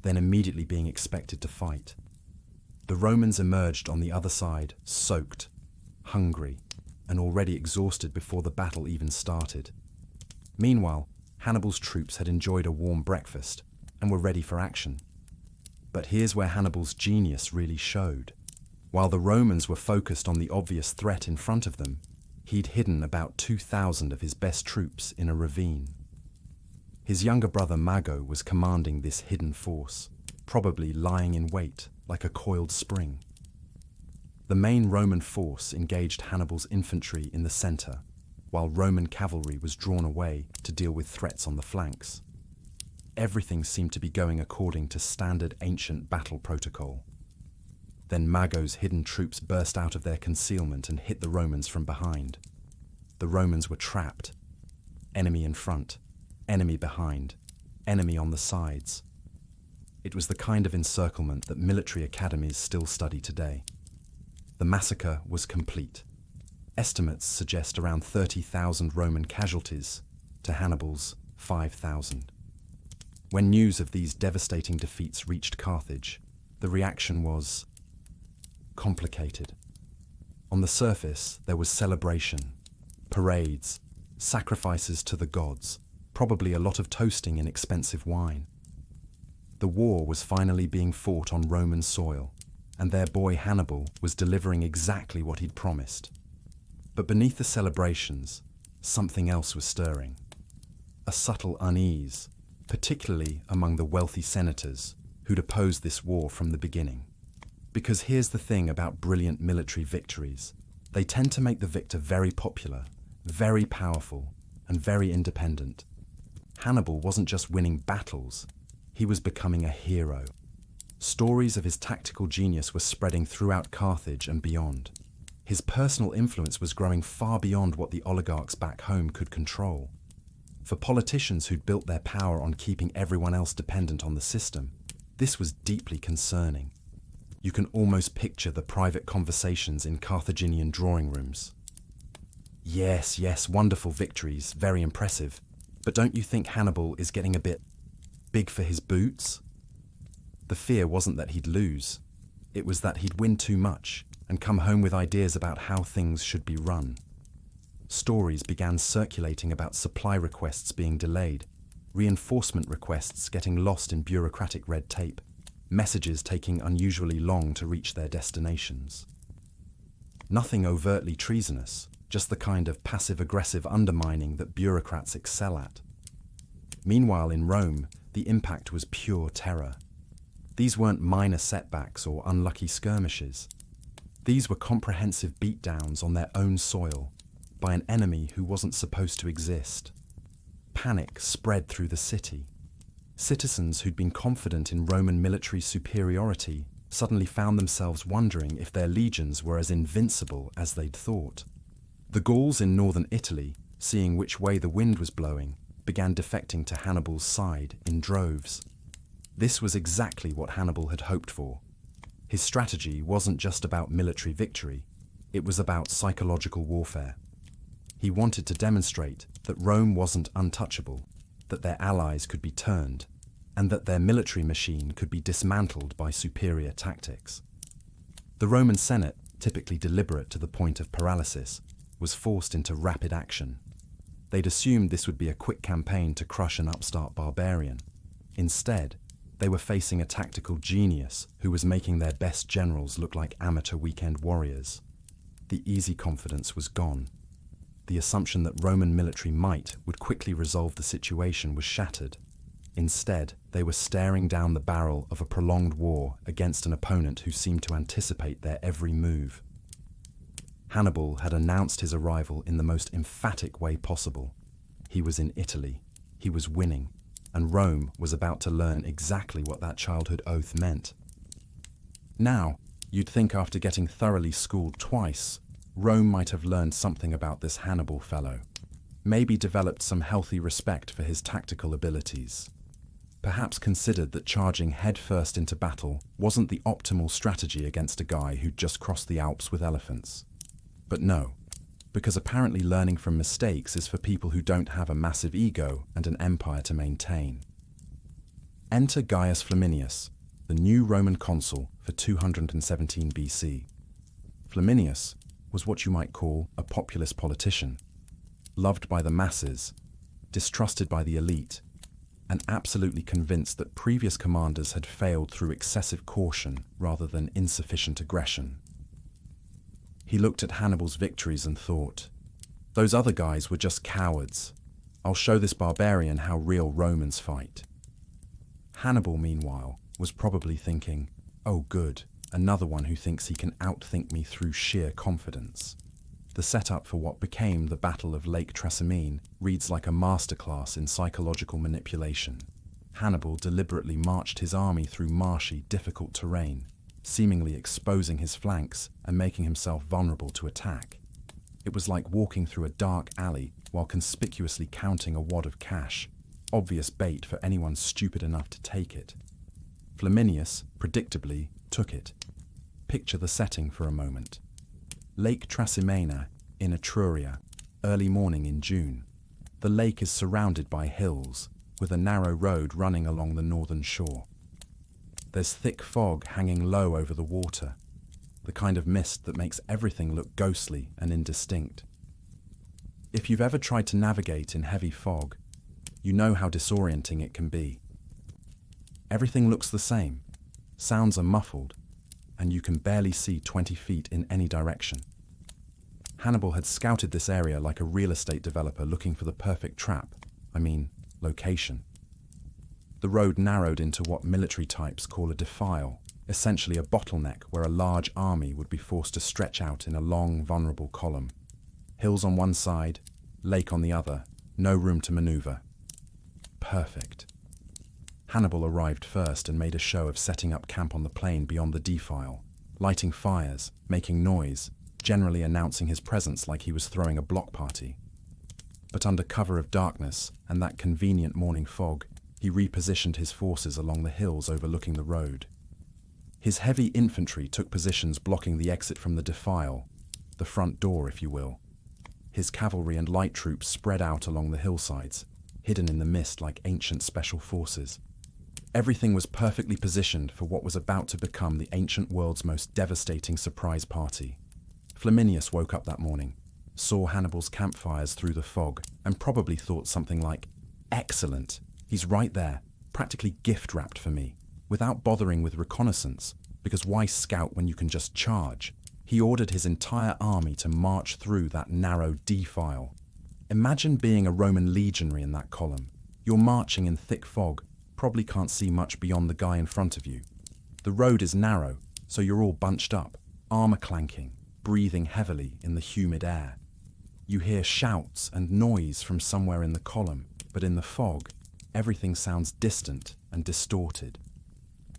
then immediately being expected to fight. The Romans emerged on the other side, soaked, hungry, and already exhausted before the battle even started. Meanwhile, Hannibal's troops had enjoyed a warm breakfast and were ready for action. But here's where Hannibal's genius really showed. While the Romans were focused on the obvious threat in front of them, he'd hidden about 2,000 of his best troops in a ravine. His younger brother Mago was commanding this hidden force, probably lying in wait like a coiled spring. The main Roman force engaged Hannibal's infantry in the center, while Roman cavalry was drawn away to deal with threats on the flanks. Everything seemed to be going according to standard ancient battle protocol. Then Mago's hidden troops burst out of their concealment and hit the Romans from behind. The Romans were trapped. Enemy in front, enemy behind, enemy on the sides. It was the kind of encirclement that military academies still study today. The massacre was complete. Estimates suggest around 30,000 Roman casualties to Hannibal's 5,000. When news of these devastating defeats reached Carthage, the reaction was complicated. On the surface, there was celebration, parades, sacrifices to the gods, probably a lot of toasting in expensive wine. The war was finally being fought on Roman soil, and their boy Hannibal was delivering exactly what he'd promised. But beneath the celebrations, something else was stirring. A subtle unease, particularly among the wealthy senators who'd opposed this war from the beginning. Because here's the thing about brilliant military victories. They tend to make the victor very popular, very powerful, and very independent. Hannibal wasn't just winning battles, he was becoming a hero. Stories of his tactical genius were spreading throughout Carthage and beyond. His personal influence was growing far beyond what the oligarchs back home could control. For politicians who'd built their power on keeping everyone else dependent on the system, this was deeply concerning. You can almost picture the private conversations in Carthaginian drawing rooms. Yes, wonderful victories, very impressive. But don't you think Hannibal is getting a bit big for his boots? The fear wasn't that he'd lose. It was that he'd win too much and come home with ideas about how things should be run. Stories began circulating about supply requests being delayed, reinforcement requests getting lost in bureaucratic red tape, messages taking unusually long to reach their destinations. Nothing overtly treasonous, just the kind of passive-aggressive undermining that bureaucrats excel at. Meanwhile, in Rome, the impact was pure terror. These weren't minor setbacks or unlucky skirmishes. These were comprehensive beatdowns on their own soil by an enemy who wasn't supposed to exist. Panic spread through the city. Citizens who'd been confident in Roman military superiority suddenly found themselves wondering if their legions were as invincible as they'd thought. The Gauls in northern Italy, seeing which way the wind was blowing, began defecting to Hannibal's side in droves. This was exactly what Hannibal had hoped for. His strategy wasn't just about military victory, it was about psychological warfare. He wanted to demonstrate that Rome wasn't untouchable, that their allies could be turned, and that their military machine could be dismantled by superior tactics. The Roman Senate, typically deliberate to the point of paralysis, was forced into rapid action. They'd assumed this would be a quick campaign to crush an upstart barbarian. Instead, they were facing a tactical genius who was making their best generals look like amateur weekend warriors. The easy confidence was gone. The assumption that Roman military might would quickly resolve the situation was shattered. Instead, they were staring down the barrel of a prolonged war against an opponent who seemed to anticipate their every move. Hannibal had announced his arrival in the most emphatic way possible. He was in Italy, he was winning, and Rome was about to learn exactly what that childhood oath meant. Now, you'd think after getting thoroughly schooled twice, Rome might have learned something about this Hannibal fellow, maybe developed some healthy respect for his tactical abilities. Perhaps considered that charging headfirst into battle wasn't the optimal strategy against a guy who'd just crossed the Alps with elephants. But no, because apparently learning from mistakes is for people who don't have a massive ego and an empire to maintain. Enter Gaius Flaminius, the new Roman consul for 217 BC. Flaminius was what you might call a populist politician, loved by the masses, distrusted by the elite, and absolutely convinced that previous commanders had failed through excessive caution rather than insufficient aggression. He looked at Hannibal's victories and thought, "Those other guys were just cowards. I'll show this barbarian how real Romans fight." Hannibal, meanwhile, was probably thinking, "Oh good, another one who thinks he can outthink me through sheer confidence." The setup for what became the Battle of Lake Trasimene reads like a masterclass in psychological manipulation. Hannibal deliberately marched his army through marshy, difficult terrain, seemingly exposing his flanks and making himself vulnerable to attack. It was like walking through a dark alley while conspicuously counting a wad of cash, obvious bait for anyone stupid enough to take it. Flaminius, predictably, took it. Picture the setting for a moment. Lake Trasimene in Etruria, early morning in June. The lake is surrounded by hills, with a narrow road running along the northern shore. There's thick fog hanging low over the water, the kind of mist that makes everything look ghostly and indistinct. If you've ever tried to navigate in heavy fog, you know how disorienting it can be. Everything looks the same, sounds are muffled, and you can barely see 20 feet in any direction. Hannibal had scouted this area like a real estate developer looking for the perfect trap, location. The road narrowed into what military types call a defile, essentially a bottleneck where a large army would be forced to stretch out in a long, vulnerable column. Hills on one side, lake on the other, no room to maneuver. Perfect. Hannibal arrived first and made a show of setting up camp on the plain beyond the defile, lighting fires, making noise, generally announcing his presence like he was throwing a block party. But under cover of darkness and that convenient morning fog, he repositioned his forces along the hills overlooking the road. His heavy infantry took positions blocking the exit from the defile, the front door, if you will. His cavalry and light troops spread out along the hillsides, hidden in the mist like ancient special forces. Everything was perfectly positioned for what was about to become the ancient world's most devastating surprise party. Flaminius woke up that morning, saw Hannibal's campfires through the fog, and probably thought something like, "Excellent, he's right there, practically gift-wrapped for me," without bothering with reconnaissance, because why scout when you can just charge? He ordered his entire army to march through that narrow defile. Imagine being a Roman legionary in that column. You're marching in thick fog, probably can't see much beyond the guy in front of you. The road is narrow, so you're all bunched up. armor clanking, breathing heavily in the humid air. You hear shouts and noise from somewhere in the column, but in the fog, everything sounds distant and distorted.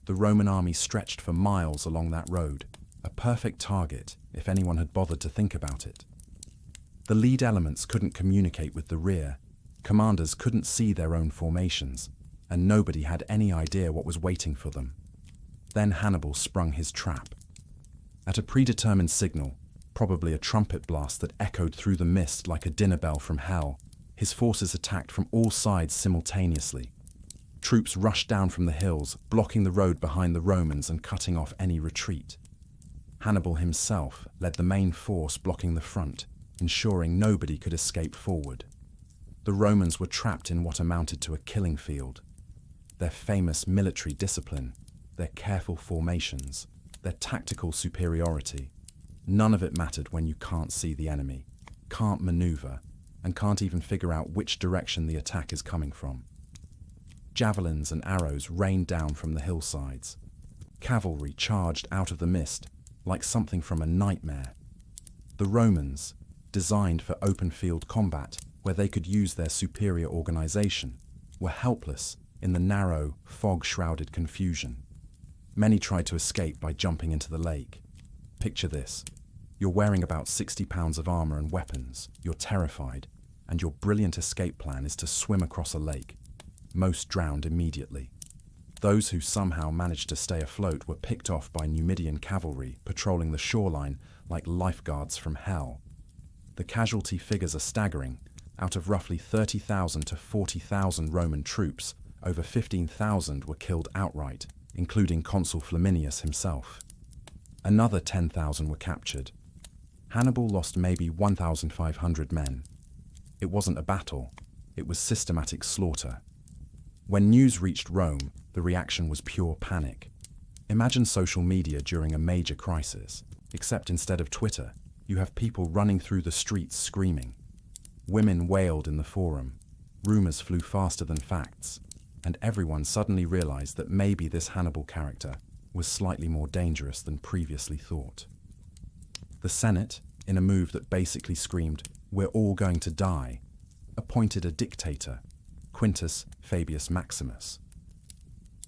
The Roman army stretched for miles along that road, a perfect target if anyone had bothered to think about it. The lead elements couldn't communicate with the rear, commanders couldn't see their own formations, and nobody had any idea what was waiting for them. Then Hannibal sprung his trap. At a predetermined signal, probably a trumpet blast that echoed through the mist like a dinner bell from hell, his forces attacked from all sides simultaneously. Troops rushed down from the hills, blocking the road behind the Romans and cutting off any retreat. Hannibal himself led the main force blocking the front, ensuring nobody could escape forward. The Romans were trapped in what amounted to a killing field. Their famous military discipline, their careful formations, their tactical superiority, none of it mattered when you can't see the enemy, can't maneuver, and can't even figure out which direction the attack is coming from. Javelins and arrows rained down from the hillsides. Cavalry charged out of the mist like something from a nightmare. The Romans, designed for open-field combat where they could use their superior organization, were helpless in the narrow, fog-shrouded confusion. Many tried to escape by jumping into the lake. Picture this. You're wearing about 60 pounds of armor and weapons, you're terrified, and your brilliant escape plan is to swim across a lake. Most drowned immediately. Those who somehow managed to stay afloat were picked off by Numidian cavalry patrolling the shoreline like lifeguards from hell. The casualty figures are staggering. Out of roughly 30,000 to 40,000 Roman troops, over 15,000 were killed outright, including Consul Flaminius himself. Another 10,000 were captured. Hannibal lost maybe 1,500 men. It wasn't a battle, it was systematic slaughter. When news reached Rome, the reaction was pure panic. Imagine social media during a major crisis, except instead of Twitter, you have people running through the streets screaming. Women wailed in the forum, rumors flew faster than facts, and everyone suddenly realized that maybe this Hannibal character was slightly more dangerous than previously thought. The Senate, in a move that basically screamed, "We're all going to die," appointed a dictator, Quintus Fabius Maximus.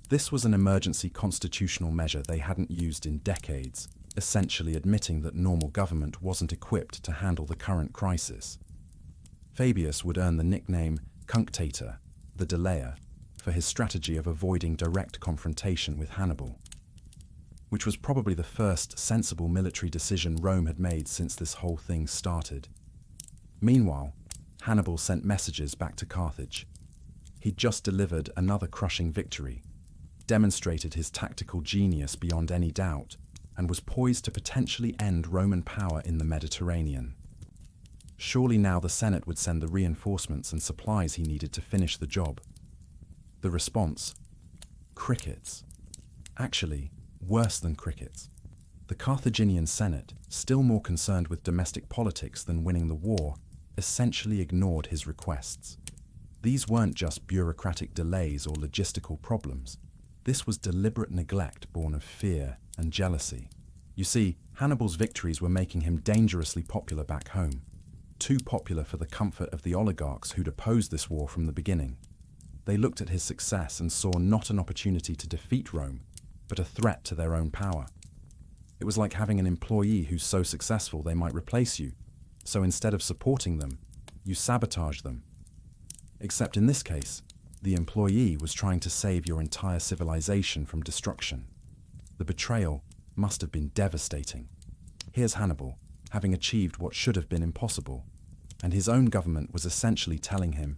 This was an emergency constitutional measure they hadn't used in decades, essentially admitting that normal government wasn't equipped to handle the current crisis. Fabius would earn the nickname Cunctator, the delayer, for his strategy of avoiding direct confrontation with Hannibal, which was probably the first sensible military decision Rome had made since this whole thing started. Meanwhile, Hannibal sent messages back to Carthage. He'd just delivered another crushing victory, demonstrated his tactical genius beyond any doubt, and was poised to potentially end Roman power in the Mediterranean. Surely now the Senate would send the reinforcements and supplies he needed to finish the job. The response? Crickets. Actually, worse than crickets. The Carthaginian Senate, still more concerned with domestic politics than winning the war, essentially ignored his requests. These weren't just bureaucratic delays or logistical problems. This was deliberate neglect born of fear and jealousy. You see, Hannibal's victories were making him dangerously popular back home. Too popular for the comfort of the oligarchs who'd opposed this war from the beginning. They looked at his success and saw not an opportunity to defeat Rome, but a threat to their own power. It was like having an employee who's so successful they might replace you, so instead of supporting them, you sabotage them. Except in this case, the employee was trying to save your entire civilization from destruction. The betrayal must have been devastating. Here's Hannibal, having achieved what should have been impossible, and his own government was essentially telling him,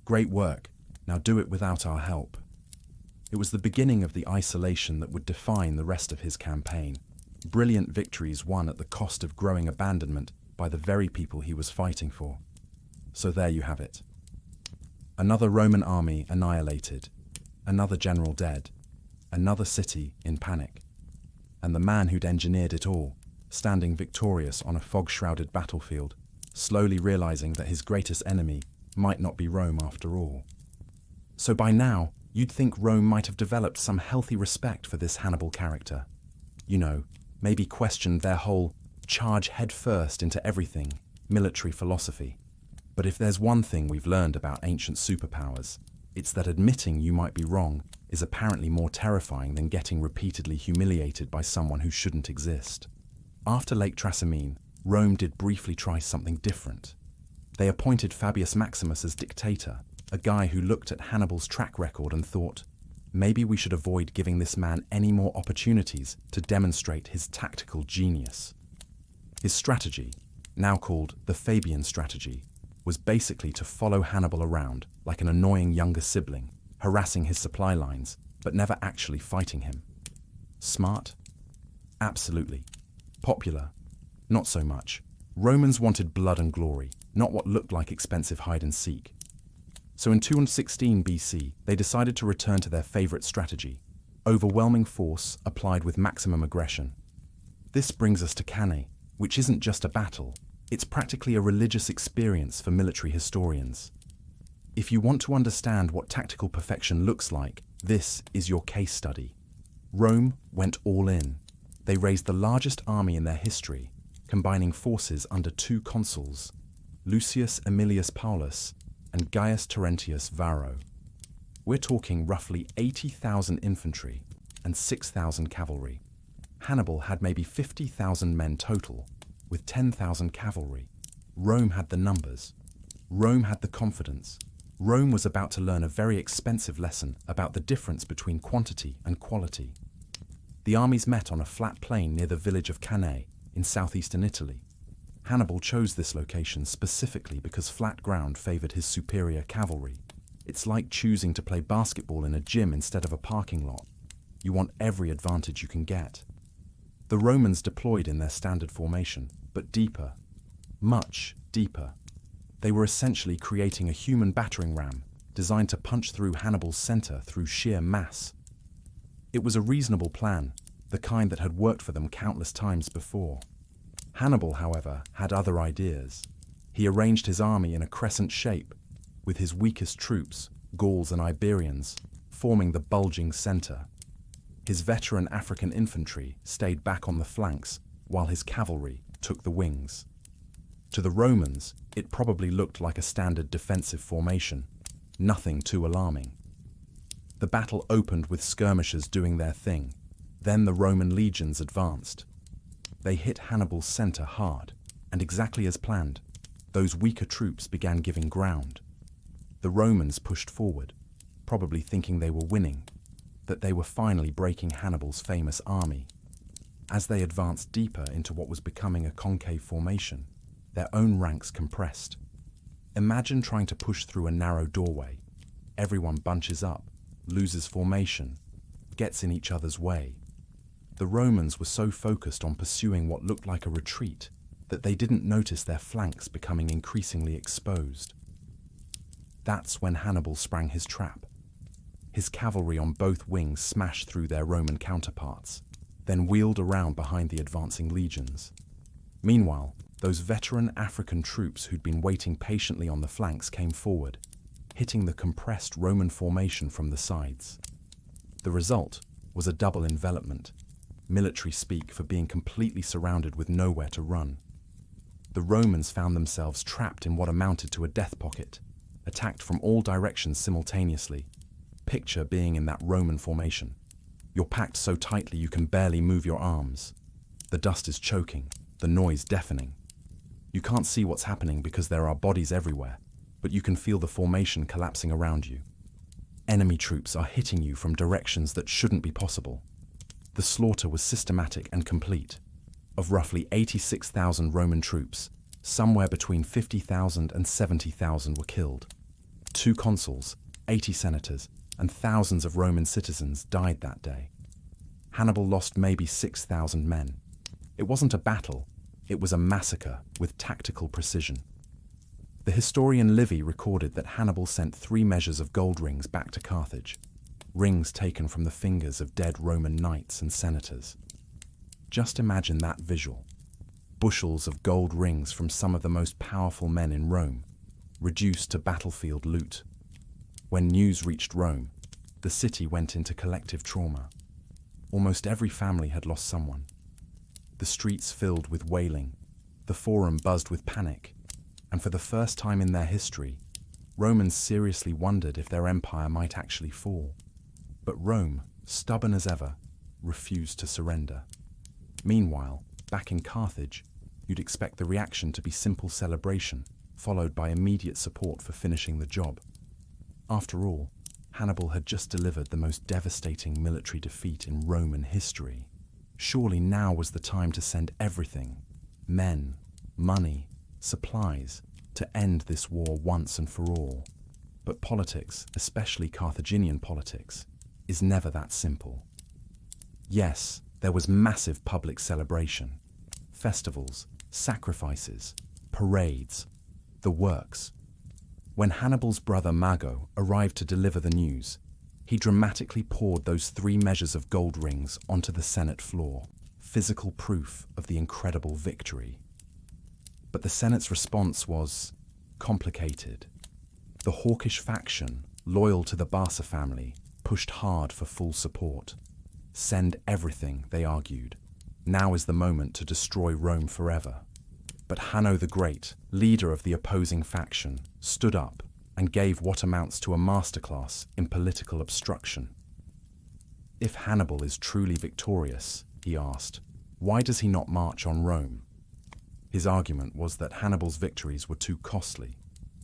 "Great work, now do it without our help." It was the beginning of the isolation that would define the rest of his campaign. Brilliant victories won at the cost of growing abandonment by the very people he was fighting for. So there you have it. Another Roman army annihilated, another general dead, another city in panic, and the man who'd engineered it all, standing victorious on a fog-shrouded battlefield, slowly realizing that his greatest enemy might not be Rome after all. So by now, you'd think Rome might have developed some healthy respect for this Hannibal character. You know, maybe questioned their whole charge headfirst into everything military philosophy. But if there's one thing we've learned about ancient superpowers, it's that admitting you might be wrong is apparently more terrifying than getting repeatedly humiliated by someone who shouldn't exist. After Lake Trasimene, Rome did briefly try something different. They appointed Fabius Maximus as dictator, a guy who looked at Hannibal's track record and thought, maybe we should avoid giving this man any more opportunities to demonstrate his tactical genius. His strategy, now called the Fabian strategy, was basically to follow Hannibal around like an annoying younger sibling, harassing his supply lines, but never actually fighting him. Smart? Absolutely. Popular? Not so much. Romans wanted blood and glory, not what looked like expensive hide-and-seek. So in 216 BC, they decided to return to their favorite strategy, overwhelming force applied with maximum aggression. This brings us to Cannae, which isn't just a battle, it's practically a religious experience for military historians. If you want to understand what tactical perfection looks like, this is your case study. Rome went all in. They raised the largest army in their history, combining forces under two consuls, Lucius Aemilius Paulus and Gaius Terentius Varro. We're talking roughly 80,000 infantry and 6,000 cavalry. Hannibal had maybe 50,000 men total, with 10,000 cavalry. Rome had the numbers. Rome had the confidence. Rome was about to learn a very expensive lesson about the difference between quantity and quality. The armies met on a flat plain near the village of Cannae in southeastern Italy. Hannibal chose this location specifically because flat ground favored his superior cavalry. It's like choosing to play basketball in a gym instead of a parking lot. You want every advantage you can get. The Romans deployed in their standard formation, but deeper, much deeper. They were essentially creating a human battering ram designed to punch through Hannibal's center through sheer mass. It was a reasonable plan, the kind that had worked for them countless times before. Hannibal, however, had other ideas. He arranged his army in a crescent shape, with his weakest troops, Gauls and Iberians, forming the bulging center. His veteran African infantry stayed back on the flanks, while his cavalry took the wings. To the Romans, it probably looked like a standard defensive formation, nothing too alarming. The battle opened with skirmishers doing their thing. Then the Roman legions advanced. They hit Hannibal's center hard, and exactly as planned, those weaker troops began giving ground. The Romans pushed forward, probably thinking they were winning, that they were finally breaking Hannibal's famous army. As they advanced deeper into what was becoming a concave formation, their own ranks compressed. Imagine trying to push through a narrow doorway. Everyone bunches up, loses formation, gets in each other's way. The Romans were so focused on pursuing what looked like a retreat that they didn't notice their flanks becoming increasingly exposed. That's when Hannibal sprang his trap. His cavalry on both wings smashed through their Roman counterparts, then wheeled around behind the advancing legions. Meanwhile, those veteran African troops who'd been waiting patiently on the flanks came forward, hitting the compressed Roman formation from the sides. The result was a double envelopment, military speak for being completely surrounded with nowhere to run. The Romans found themselves trapped in what amounted to a death pocket, attacked from all directions simultaneously. Picture being in that Roman formation. You're packed so tightly you can barely move your arms. The dust is choking, the noise deafening. You can't see what's happening because there are bodies everywhere, but you can feel the formation collapsing around you. Enemy troops are hitting you from directions that shouldn't be possible. The slaughter was systematic and complete. Of roughly 86,000 Roman troops, somewhere between 50,000 and 70,000 were killed. 2 consuls, 80 senators, and thousands of Roman citizens died that day. Hannibal lost maybe 6,000 men. It wasn't a battle, it was a massacre with tactical precision. The historian Livy recorded that Hannibal sent 3 measures of gold rings back to Carthage, rings taken from the fingers of dead Roman knights and senators. Just imagine that visual. Bushels of gold rings from some of the most powerful men in Rome, reduced to battlefield loot. When news reached Rome, the city went into collective trauma. Almost every family had lost someone. the streets filled with wailing, the forum buzzed with panic, and for the first time in their history, Romans seriously wondered if their empire might actually fall. But Rome, stubborn as ever, refused to surrender. Meanwhile, back in Carthage, you'd expect the reaction to be simple celebration, followed by immediate support for finishing the job. After all, Hannibal had just delivered the most devastating military defeat in Roman history. Surely now was the time to send everything, men, money, supplies, to end this war once and for all. But politics, especially Carthaginian politics, is never that simple. Yes, there was massive public celebration, festivals, sacrifices, parades, the works. When Hannibal's brother Mago arrived to deliver the news, he dramatically poured those 3 measures of gold rings onto the Senate floor, physical proof of the incredible victory. But the Senate's response was complicated. The hawkish faction, loyal to the Barca family, pushed hard for full support. Send everything, they argued. Now is the moment to destroy Rome forever. But Hanno the Great, leader of the opposing faction, stood up and gave what amounts to a masterclass in political obstruction. If Hannibal is truly victorious, he asked, why does he not march on Rome? His argument was that Hannibal's victories were too costly,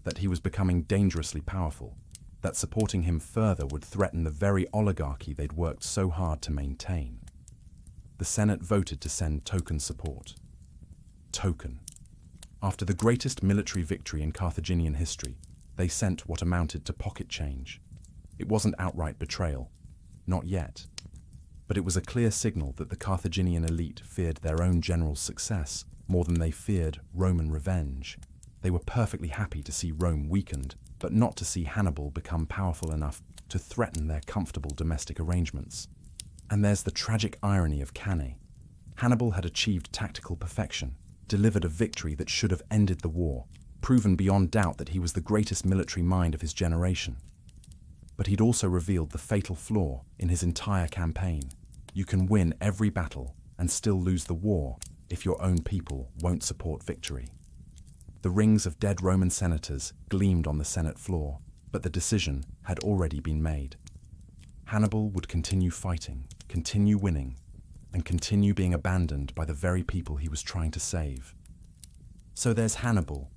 that he was becoming dangerously powerful, that supporting him further would threaten the very oligarchy they'd worked so hard to maintain. The Senate voted to send token support. Token. After the greatest military victory in Carthaginian history, they sent what amounted to pocket change. It wasn't outright betrayal. Not yet. But it was a clear signal that the Carthaginian elite feared their own general's success more than they feared Roman revenge. They were perfectly happy to see Rome weakened, but not to see Hannibal become powerful enough to threaten their comfortable domestic arrangements. And there's the tragic irony of Cannae. Hannibal had achieved tactical perfection, delivered a victory that should have ended the war, proven beyond doubt that he was the greatest military mind of his generation. But he'd also revealed the fatal flaw in his entire campaign. You can win every battle and still lose the war if your own people won't support victory. The rings of dead Roman senators gleamed on the Senate floor, but the decision had already been made. Hannibal would continue fighting, continue winning, and continue being abandoned by the very people he was trying to save. So there's Hannibal,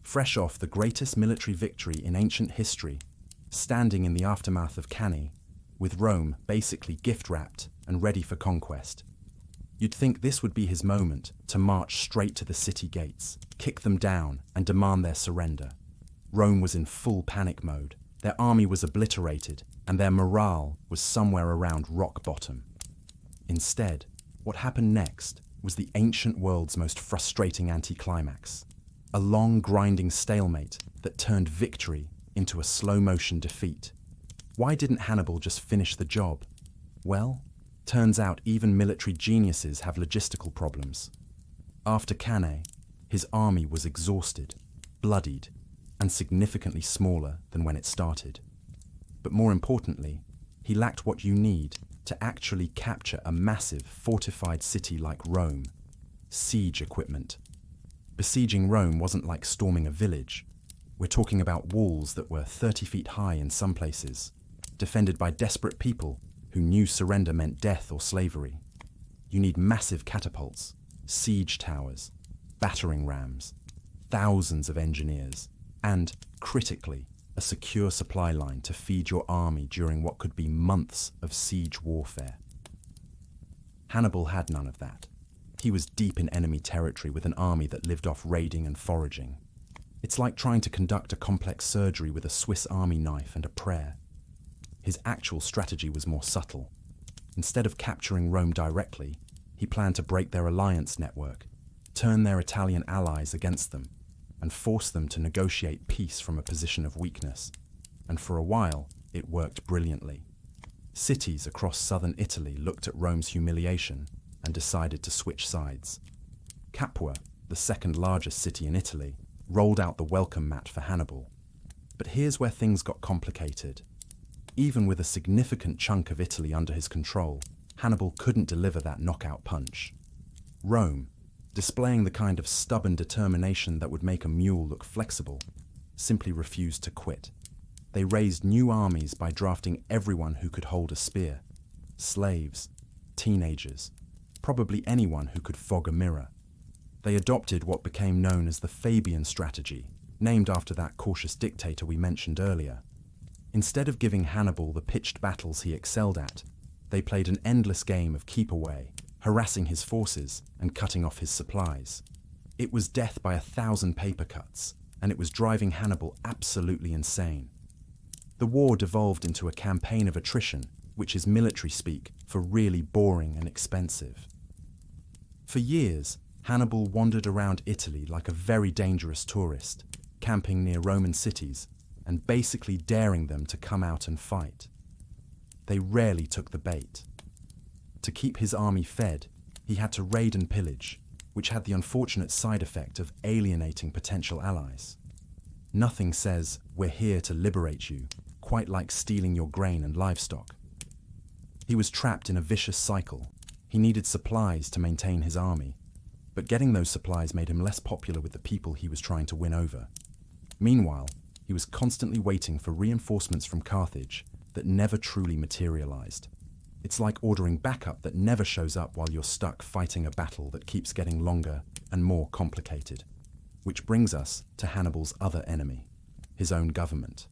fresh off the greatest military victory in ancient history, standing in the aftermath of Cannae, with Rome basically gift-wrapped and ready for conquest. You'd think this would be his moment to march straight to the city gates, kick them down, and demand their surrender. Rome was in full panic mode, their army was obliterated, and their morale was somewhere around rock bottom. Instead, what happened next was the ancient world's most frustrating anticlimax, a long grinding stalemate that turned victory into a slow-motion defeat. Why didn't Hannibal just finish the job? Well, turns out even military geniuses have logistical problems. After Cannae, his army was exhausted, bloodied, and significantly smaller than when it started. But more importantly, he lacked what you need to actually capture a massive fortified city like Rome: siege equipment. Besieging Rome wasn't like storming a village. We're talking about walls that were 30 feet high in some places, defended by desperate people who knew surrender meant death or slavery. You need massive catapults, siege towers, battering rams, thousands of engineers, and, critically, a secure supply line to feed your army during what could be months of siege warfare. Hannibal had none of that. He was deep in enemy territory with an army that lived off raiding and foraging. It's like trying to conduct a complex surgery with a Swiss Army knife and a prayer. His actual strategy was more subtle. Instead of capturing Rome directly, he planned to break their alliance network, turn their Italian allies against them, and force them to negotiate peace from a position of weakness. And for a while, it worked brilliantly. Cities across southern Italy looked at Rome's humiliation and decided to switch sides. Capua, the second largest city in Italy, rolled out the welcome mat for Hannibal. But here's where things got complicated. Even with a significant chunk of Italy under his control, Hannibal couldn't deliver that knockout punch. Rome, displaying the kind of stubborn determination that would make a mule look flexible, simply refused to quit. They raised new armies by drafting everyone who could hold a spear. Slaves, teenagers, probably anyone who could fog a mirror. They adopted what became known as the Fabian strategy, named after that cautious dictator we mentioned earlier. Instead of giving Hannibal the pitched battles he excelled at, they played an endless game of keep away, harassing his forces and cutting off his supplies. It was death by 1,000 paper cuts, and it was driving Hannibal absolutely insane. The war devolved into a campaign of attrition, which is military speak for really boring and expensive. For years, Hannibal wandered around Italy like a very dangerous tourist, camping near Roman cities and basically daring them to come out and fight. They rarely took the bait. To keep his army fed, he had to raid and pillage, which had the unfortunate side effect of alienating potential allies. Nothing says, "We're here to liberate you," quite like stealing your grain and livestock. He was trapped in a vicious cycle. He needed supplies to maintain his army, but getting those supplies made him less popular with the people he was trying to win over. Meanwhile, he was constantly waiting for reinforcements from Carthage that never truly materialized. It's like ordering backup that never shows up while you're stuck fighting a battle that keeps getting longer and more complicated. Which brings us to Hannibal's other enemy, his own government.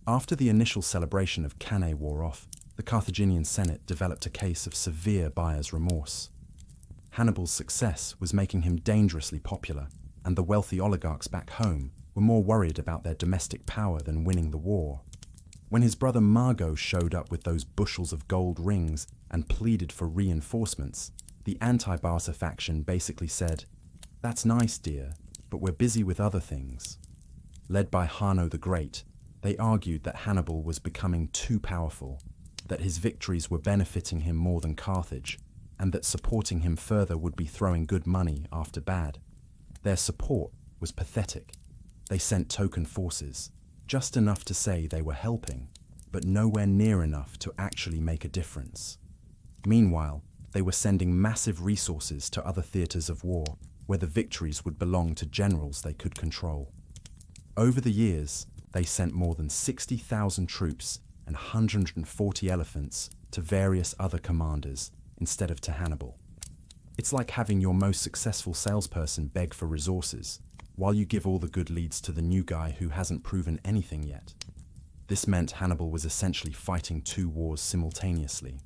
After the initial celebration of Cannae wore off, the Carthaginian Senate developed a case of severe buyer's remorse. Hannibal's success was making him dangerously popular, and the wealthy oligarchs back home were more worried about their domestic power than winning the war. When his brother Mago showed up with those bushels of gold rings and pleaded for reinforcements, the anti-Barca faction basically said, "That's nice, dear, but we're busy with other things." Led by Hanno the Great, they argued that Hannibal was becoming too powerful, that his victories were benefiting him more than Carthage, and that supporting him further would be throwing good money after bad. Their support was pathetic. They sent token forces, just enough to say they were helping, but nowhere near enough to actually make a difference. Meanwhile, they were sending massive resources to other theaters of war, where the victories would belong to generals they could control. Over the years, they sent more than 60,000 troops and 140 elephants to various other commanders instead of to Hannibal. It's like having your most successful salesperson beg for resources, while you give all the good leads to the new guy who hasn't proven anything yet. This meant Hannibal was essentially fighting two wars simultaneously,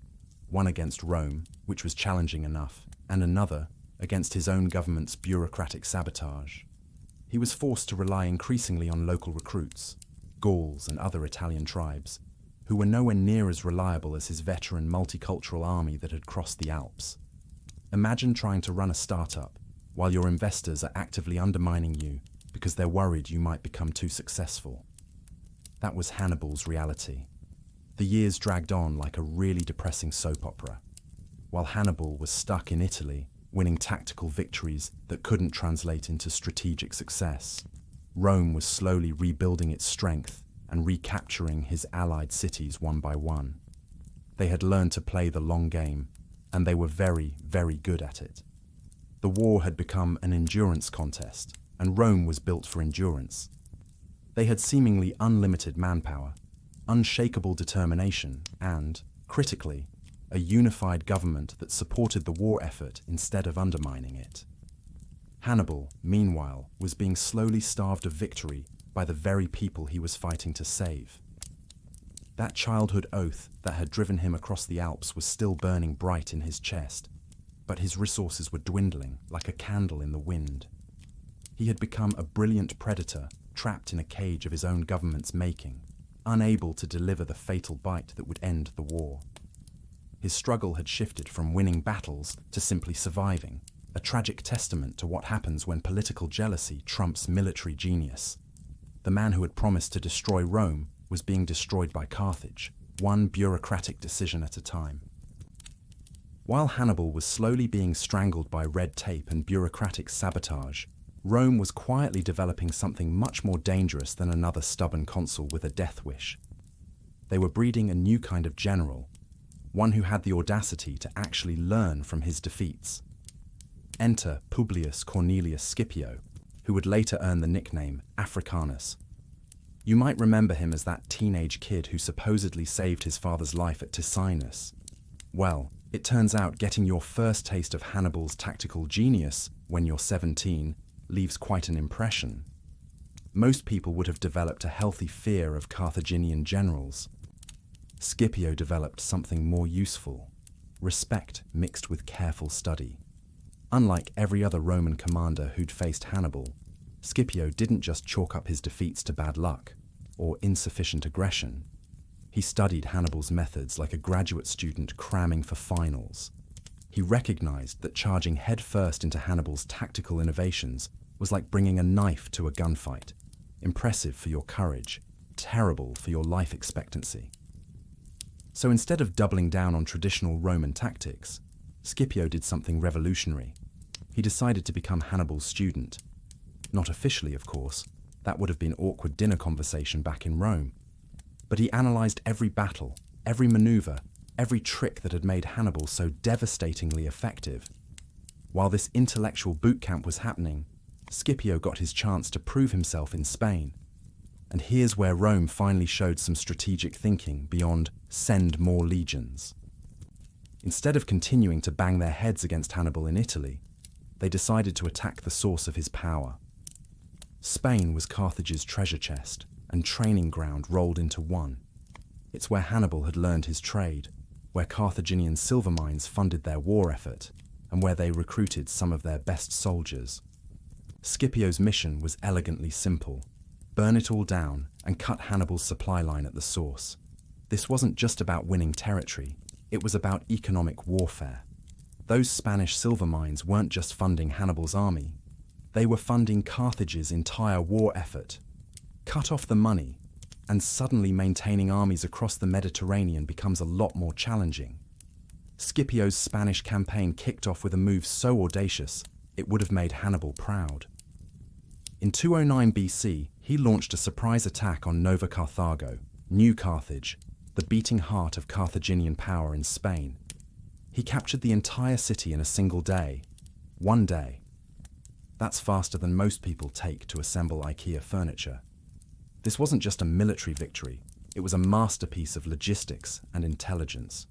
one against Rome, which was challenging enough, and another against his own government's bureaucratic sabotage. He was forced to rely increasingly on local recruits, Gauls and other Italian tribes, who were nowhere near as reliable as his veteran multicultural army that had crossed the Alps. Imagine trying to run a startup while your investors are actively undermining you because they're worried you might become too successful. That was Hannibal's reality. The years dragged on like a really depressing soap opera, while Hannibal was stuck in Italy, winning tactical victories that couldn't translate into strategic success. Rome was slowly rebuilding its strength and recapturing his allied cities one by one. They had learned to play the long game, and they were very, very good at it. The war had become an endurance contest, and Rome was built for endurance. They had seemingly unlimited manpower, unshakable determination, and, critically, a unified government that supported the war effort instead of undermining it. Hannibal, meanwhile, was being slowly starved of victory by the very people he was fighting to save. That childhood oath that had driven him across the Alps was still burning bright in his chest, but his resources were dwindling like a candle in the wind. He had become a brilliant predator trapped in a cage of his own government's making, unable to deliver the fatal bite that would end the war. His struggle had shifted from winning battles to simply surviving, a tragic testament to what happens when political jealousy trumps military genius. The man who had promised to destroy Rome was being destroyed by Carthage, one bureaucratic decision at a time. While Hannibal was slowly being strangled by red tape and bureaucratic sabotage, Rome was quietly developing something much more dangerous than another stubborn consul with a death wish. They were breeding a new kind of general, one who had the audacity to actually learn from his defeats. Enter Publius Cornelius Scipio, who would later earn the nickname Africanus. You might remember him as that teenage kid who supposedly saved his father's life at Ticinus. Well, it turns out getting your first taste of Hannibal's tactical genius when you're 17 leaves quite an impression. Most people would have developed a healthy fear of Carthaginian generals. Scipio developed something more useful: respect mixed with careful study. Unlike every other Roman commander who'd faced Hannibal, Scipio didn't just chalk up his defeats to bad luck or insufficient aggression. He studied Hannibal's methods like a graduate student cramming for finals. He recognized that charging headfirst into Hannibal's tactical innovations was like bringing a knife to a gunfight. Impressive for your courage, terrible for your life expectancy. So instead of doubling down on traditional Roman tactics, Scipio did something revolutionary. He decided to become Hannibal's student. Not officially, of course. That would have been awkward dinner conversation back in Rome. But he analyzed every battle, every maneuver, every trick that had made Hannibal so devastatingly effective. While this intellectual boot camp was happening, Scipio got his chance to prove himself in Spain. And here's where Rome finally showed some strategic thinking beyond send more legions. Instead of continuing to bang their heads against Hannibal in Italy, they decided to attack the source of his power. Spain was Carthage's treasure chest and training ground rolled into one. It's where Hannibal had learned his trade, where Carthaginian silver mines funded their war effort, and where they recruited some of their best soldiers. Scipio's mission was elegantly simple: burn it all down and cut Hannibal's supply line at the source. This wasn't just about winning territory, it was about economic warfare. Those Spanish silver mines weren't just funding Hannibal's army, they were funding Carthage's entire war effort. Cut off the money, and suddenly maintaining armies across the Mediterranean becomes a lot more challenging. Scipio's Spanish campaign kicked off with a move so audacious, it would have made Hannibal proud. In 209 BC, he launched a surprise attack on Nova Carthago, New Carthage, the beating heart of Carthaginian power in Spain. He captured the entire city in a single day. One day. That's faster than most people take to assemble IKEA furniture. This wasn't just a military victory, it was a masterpiece of logistics and intelligence.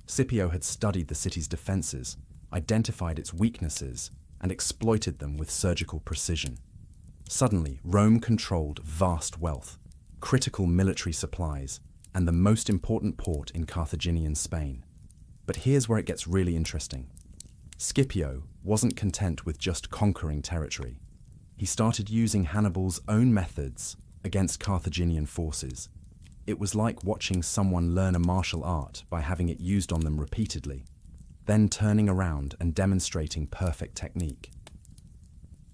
Scipio had studied the city's defenses, identified its weaknesses, and exploited them with surgical precision. Suddenly, Rome controlled vast wealth, critical military supplies, and the most important port in Carthaginian Spain. But here's where it gets really interesting. Scipio wasn't content with just conquering territory. He started using Hannibal's own methods against Carthaginian forces. It was like watching someone learn a martial art by having it used on them repeatedly, then turning around and demonstrating perfect technique.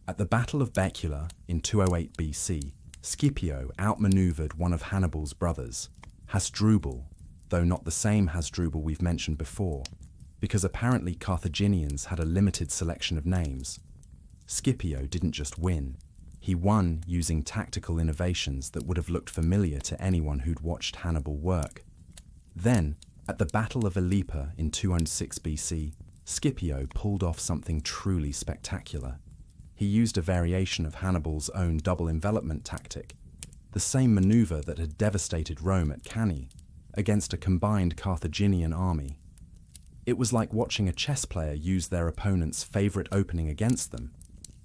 At the Battle of Becula in 208 BC, Scipio outmaneuvered one of Hannibal's brothers, Hasdrubal, though not the same Hasdrubal we've mentioned before, because apparently Carthaginians had a limited selection of names. Scipio didn't just win, he won using tactical innovations that would have looked familiar to anyone who'd watched Hannibal work. Then, at the Battle of Ilipa in 206 BC, Scipio pulled off something truly spectacular. He used a variation of Hannibal's own double envelopment tactic, the same maneuver that had devastated Rome at Cannae, against a combined Carthaginian army. It was like watching a chess player use their opponent's favorite opening against them,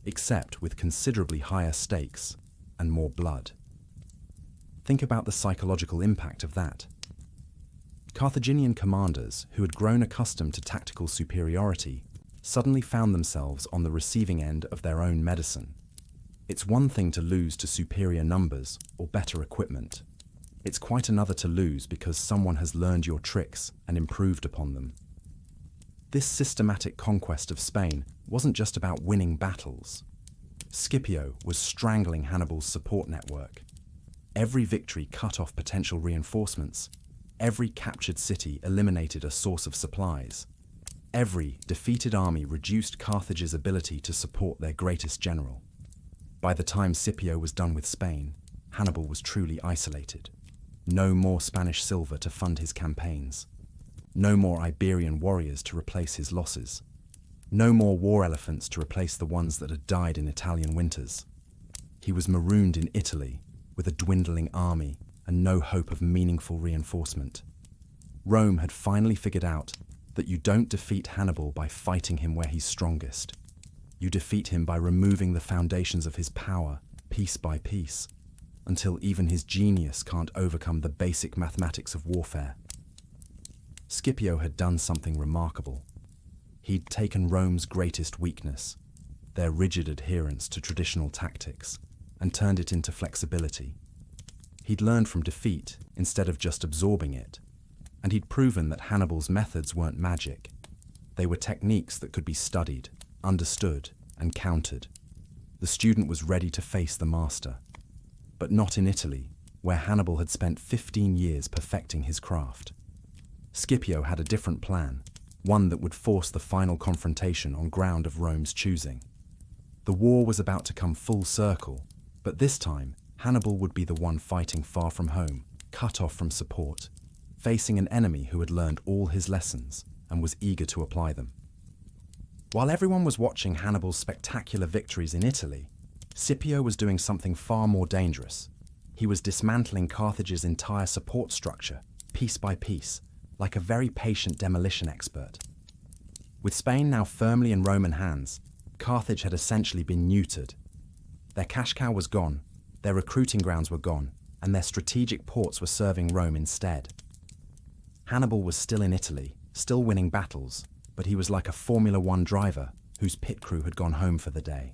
except with considerably higher stakes and more blood. Think about the psychological impact of that. Carthaginian commanders, who had grown accustomed to tactical superiority, suddenly found themselves on the receiving end of their own medicine. It's one thing to lose to superior numbers or better equipment. It's quite another to lose because someone has learned your tricks and improved upon them. This systematic conquest of Spain wasn't just about winning battles. Scipio was strangling Hannibal's support network. Every victory cut off potential reinforcements. Every captured city eliminated a source of supplies. Every defeated army reduced Carthage's ability to support their greatest general. By the time Scipio was done with Spain, Hannibal was truly isolated. No more Spanish silver to fund his campaigns. No more Iberian warriors to replace his losses. No more war elephants to replace the ones that had died in Italian winters. He was marooned in Italy with a dwindling army and no hope of meaningful reinforcement. Rome had finally figured out that you don't defeat Hannibal by fighting him where he's strongest. You defeat him by removing the foundations of his power, piece by piece, until even his genius can't overcome the basic mathematics of warfare. Scipio had done something remarkable. He'd taken Rome's greatest weakness, their rigid adherence to traditional tactics, and turned it into flexibility. He'd learned from defeat instead of just absorbing it, and he'd proven that Hannibal's methods weren't magic. They were techniques that could be studied, understood, and countered. The student was ready to face the master. But not in Italy, where Hannibal had spent 15 years perfecting his craft. Scipio had a different plan, one that would force the final confrontation on ground of Rome's choosing. The war was about to come full circle, but this time, Hannibal would be the one fighting far from home, cut off from support, facing an enemy who had learned all his lessons and was eager to apply them. While everyone was watching Hannibal's spectacular victories in Italy, Scipio was doing something far more dangerous. He was dismantling Carthage's entire support structure, piece by piece, like a very patient demolition expert. With Spain now firmly in Roman hands, Carthage had essentially been neutered. Their cash cow was gone, their recruiting grounds were gone, and their strategic ports were serving Rome instead. Hannibal was still in Italy, still winning battles, but he was like a Formula One driver whose pit crew had gone home for the day.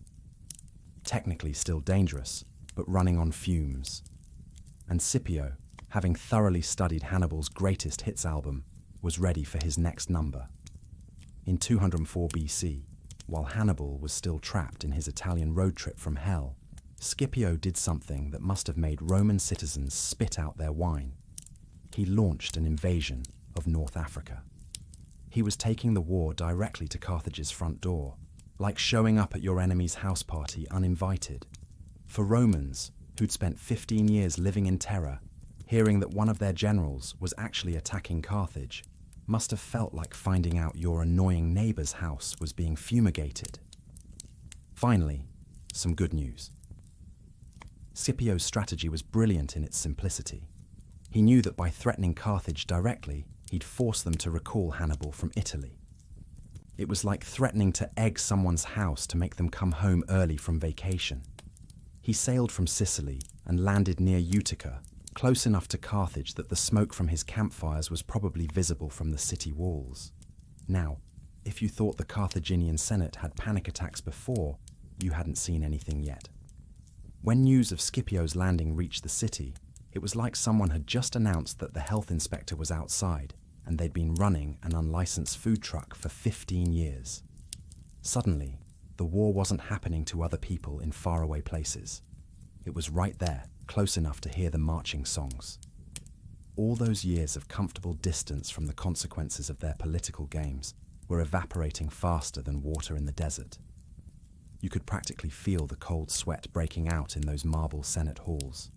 Technically still dangerous, but running on fumes. And Scipio, having thoroughly studied Hannibal's greatest hits album, was ready for his next number. In 204 BC, while Hannibal was still trapped in his Italian road trip from hell, Scipio did something that must have made Roman citizens spit out their wine. He launched an invasion of North Africa. He was taking the war directly to Carthage's front door, like showing up at your enemy's house party uninvited. For Romans, who'd spent 15 years living in terror, hearing that one of their generals was actually attacking Carthage must have felt like finding out your annoying neighbor's house was being fumigated. Finally, some good news. Scipio's strategy was brilliant in its simplicity. He knew that by threatening Carthage directly, he'd force them to recall Hannibal from Italy. It was like threatening to egg someone's house to make them come home early from vacation. He sailed from Sicily and landed near Utica, close enough to Carthage that the smoke from his campfires was probably visible from the city walls. Now, if you thought the Carthaginian Senate had panic attacks before, you hadn't seen anything yet. When news of Scipio's landing reached the city, it was like someone had just announced that the health inspector was outside and they'd been running an unlicensed food truck for 15 years. Suddenly, the war wasn't happening to other people in faraway places. It was right there, close enough to hear the marching songs. All those years of comfortable distance from the consequences of their political games were evaporating faster than water in the desert. You could practically feel the cold sweat breaking out in those marble Senate halls.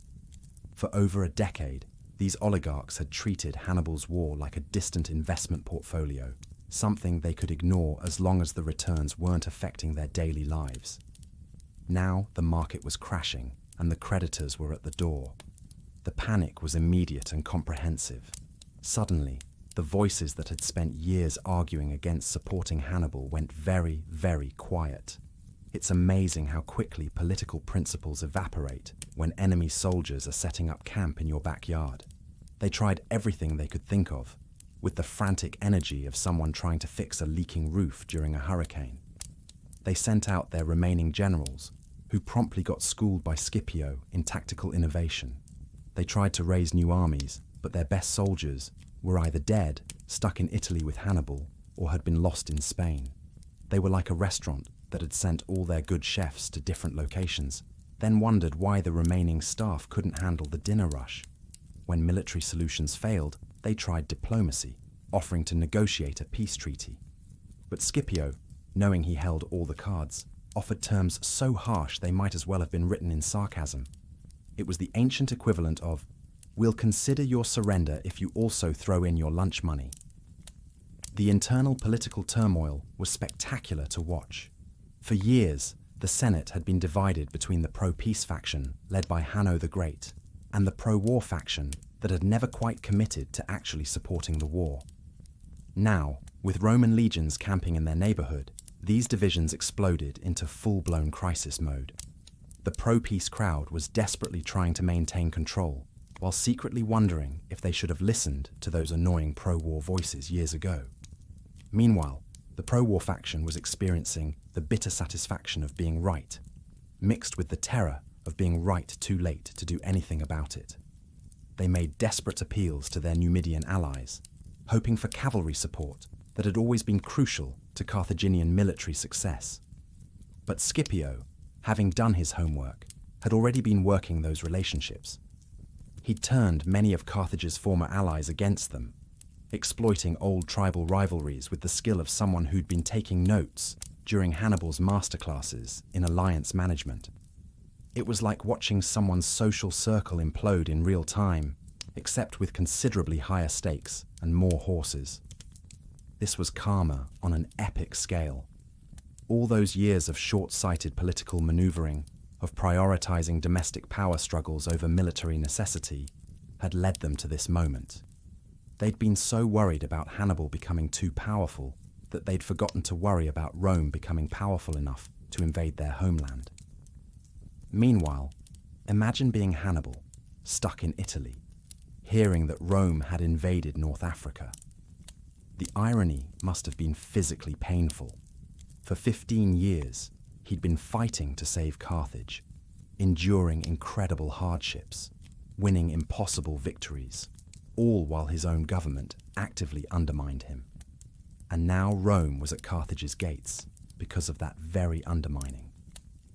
For over a decade, these oligarchs had treated Hannibal's war like a distant investment portfolio, something they could ignore as long as the returns weren't affecting their daily lives. Now the market was crashing, and the creditors were at the door. The panic was immediate and comprehensive. Suddenly, the voices that had spent years arguing against supporting Hannibal went very, very quiet. It's amazing how quickly political principles evaporate when enemy soldiers are setting up camp in your backyard. They tried everything they could think of, with the frantic energy of someone trying to fix a leaking roof during a hurricane. They sent out their remaining generals, who promptly got schooled by Scipio in tactical innovation. They tried to raise new armies, but their best soldiers were either dead, stuck in Italy with Hannibal, or had been lost in Spain. They were like a restaurant that had sent all their good chefs to different locations, then wondered why the remaining staff couldn't handle the dinner rush. When military solutions failed, they tried diplomacy, offering to negotiate a peace treaty. But Scipio, knowing he held all the cards, offered terms so harsh they might as well have been written in sarcasm. It was the ancient equivalent of, "We'll consider your surrender if you also throw in your lunch money." The internal political turmoil was spectacular to watch. For years, the Senate had been divided between the pro-peace faction, led by Hanno the Great, and the pro-war faction that had never quite committed to actually supporting the war. Now, with Roman legions camping in their neighborhood, these divisions exploded into full-blown crisis mode. The pro-peace crowd was desperately trying to maintain control, while secretly wondering if they should have listened to those annoying pro-war voices years ago. Meanwhile, the pro-war faction was experiencing the bitter satisfaction of being right, mixed with the terror of being right too late to do anything about it. They made desperate appeals to their Numidian allies, hoping for cavalry support that had always been crucial to Carthaginian military success. But Scipio, having done his homework, had already been working those relationships. He'd turned many of Carthage's former allies against them, exploiting old tribal rivalries with the skill of someone who'd been taking notes during Hannibal's masterclasses in alliance management. It was like watching someone's social circle implode in real time, except with considerably higher stakes and more horses. This was karma on an epic scale. All those years of short-sighted political maneuvering, of prioritizing domestic power struggles over military necessity, had led them to this moment. They'd been so worried about Hannibal becoming too powerful that they'd forgotten to worry about Rome becoming powerful enough to invade their homeland. Meanwhile, imagine being Hannibal, stuck in Italy, hearing that Rome had invaded North Africa. The irony must have been physically painful. For 15 years, he'd been fighting to save Carthage, enduring incredible hardships, winning impossible victories, all while his own government actively undermined him. And now Rome was at Carthage's gates because of that very undermining.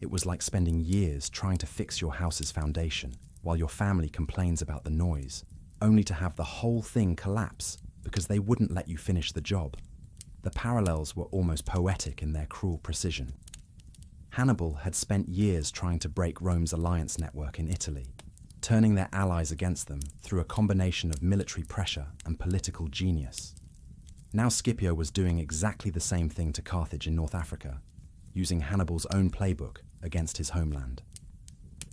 It was like spending years trying to fix your house's foundation while your family complains about the noise, only to have the whole thing collapse because they wouldn't let you finish the job. The parallels were almost poetic in their cruel precision. Hannibal had spent years trying to break Rome's alliance network in Italy, turning their allies against them through a combination of military pressure and political genius. Now Scipio was doing exactly the same thing to Carthage in North Africa, using Hannibal's own playbook against his homeland.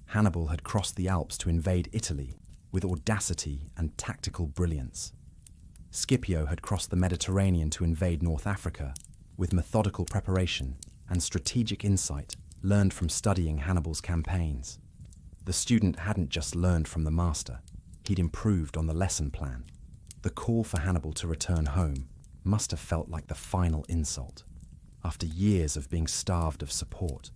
Hannibal had crossed the Alps to invade Italy with audacity and tactical brilliance. Scipio had crossed the Mediterranean to invade North Africa with methodical preparation and strategic insight learned from studying Hannibal's campaigns. The student hadn't just learned from the master, he'd improved on the lesson plan. The call for Hannibal to return home must have felt like the final insult. After years of being starved of support,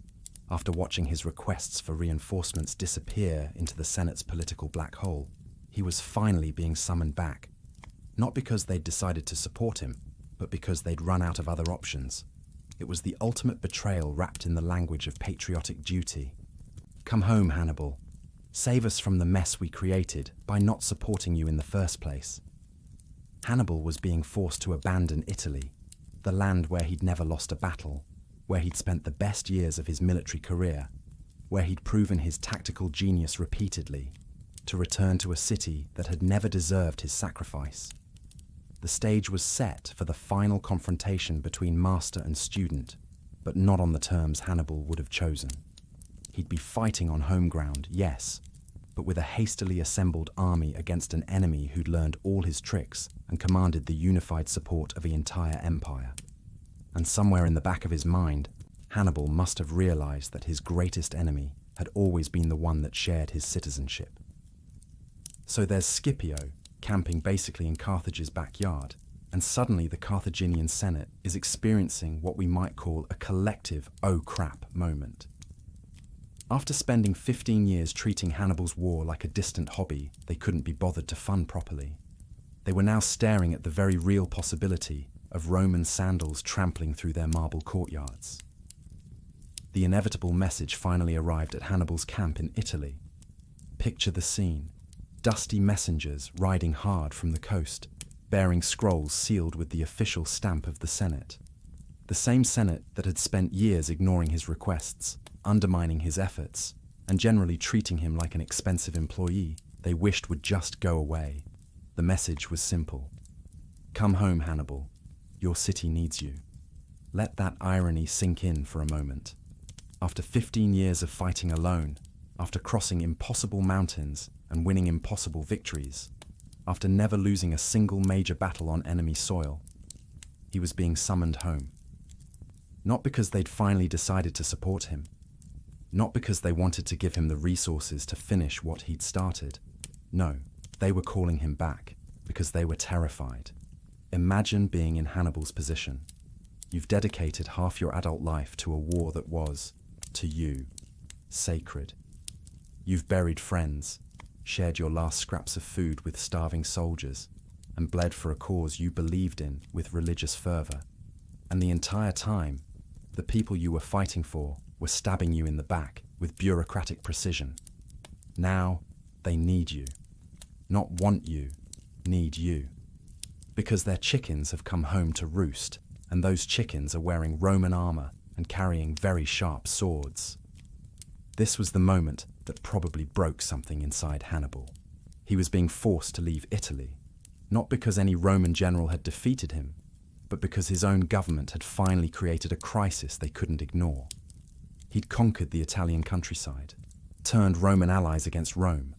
after watching his requests for reinforcements disappear into the Senate's political black hole, he was finally being summoned back. Not because they'd decided to support him, but because they'd run out of other options. It was the ultimate betrayal wrapped in the language of patriotic duty. Come home, Hannibal. Save us from the mess we created by not supporting you in the first place. Hannibal was being forced to abandon Italy, the land where he'd never lost a battle, where he'd spent the best years of his military career, where he'd proven his tactical genius repeatedly, to return to a city that had never deserved his sacrifice. The stage was set for the final confrontation between master and student, but not on the terms Hannibal would have chosen. He'd be fighting on home ground, yes, but with a hastily assembled army against an enemy who'd learned all his tricks and commanded the unified support of the entire empire. And somewhere in the back of his mind, Hannibal must have realized that his greatest enemy had always been the one that shared his citizenship. So there's Scipio, camping basically in Carthage's backyard, and suddenly the Carthaginian Senate is experiencing what we might call a collective oh crap moment. After spending 15 years treating Hannibal's war like a distant hobby they couldn't be bothered to fund properly, they were now staring at the very real possibility of Roman sandals trampling through their marble courtyards. The inevitable message finally arrived at Hannibal's camp in Italy. Picture the scene. Dusty messengers riding hard from the coast, bearing scrolls sealed with the official stamp of the Senate. The same Senate that had spent years ignoring his requests, undermining his efforts, and generally treating him like an expensive employee they wished would just go away. The message was simple. Come home, Hannibal. your city needs you. Let that irony sink in for a moment. After 15 years of fighting alone, after crossing impossible mountains and winning impossible victories, after never losing a single major battle on enemy soil, he was being summoned home. Not because they'd finally decided to support him, not because they wanted to give him the resources to finish what he'd started. No, they were calling him back because they were terrified. Imagine being in Hannibal's position. You've dedicated half your adult life to a war that was, to you, sacred. You've buried friends, shared your last scraps of food with starving soldiers, and bled for a cause you believed in with religious fervor. And the entire time, the people you were fighting for were stabbing you in the back with bureaucratic precision. Now, they need you. Not want you, need you. Because their chickens have come home to roost, and those chickens are wearing Roman armor and carrying very sharp swords. This was the moment that probably broke something inside Hannibal. He was being forced to leave Italy, not because any Roman general had defeated him, but because his own government had finally created a crisis they couldn't ignore. He'd conquered the Italian countryside, turned Roman allies against Rome,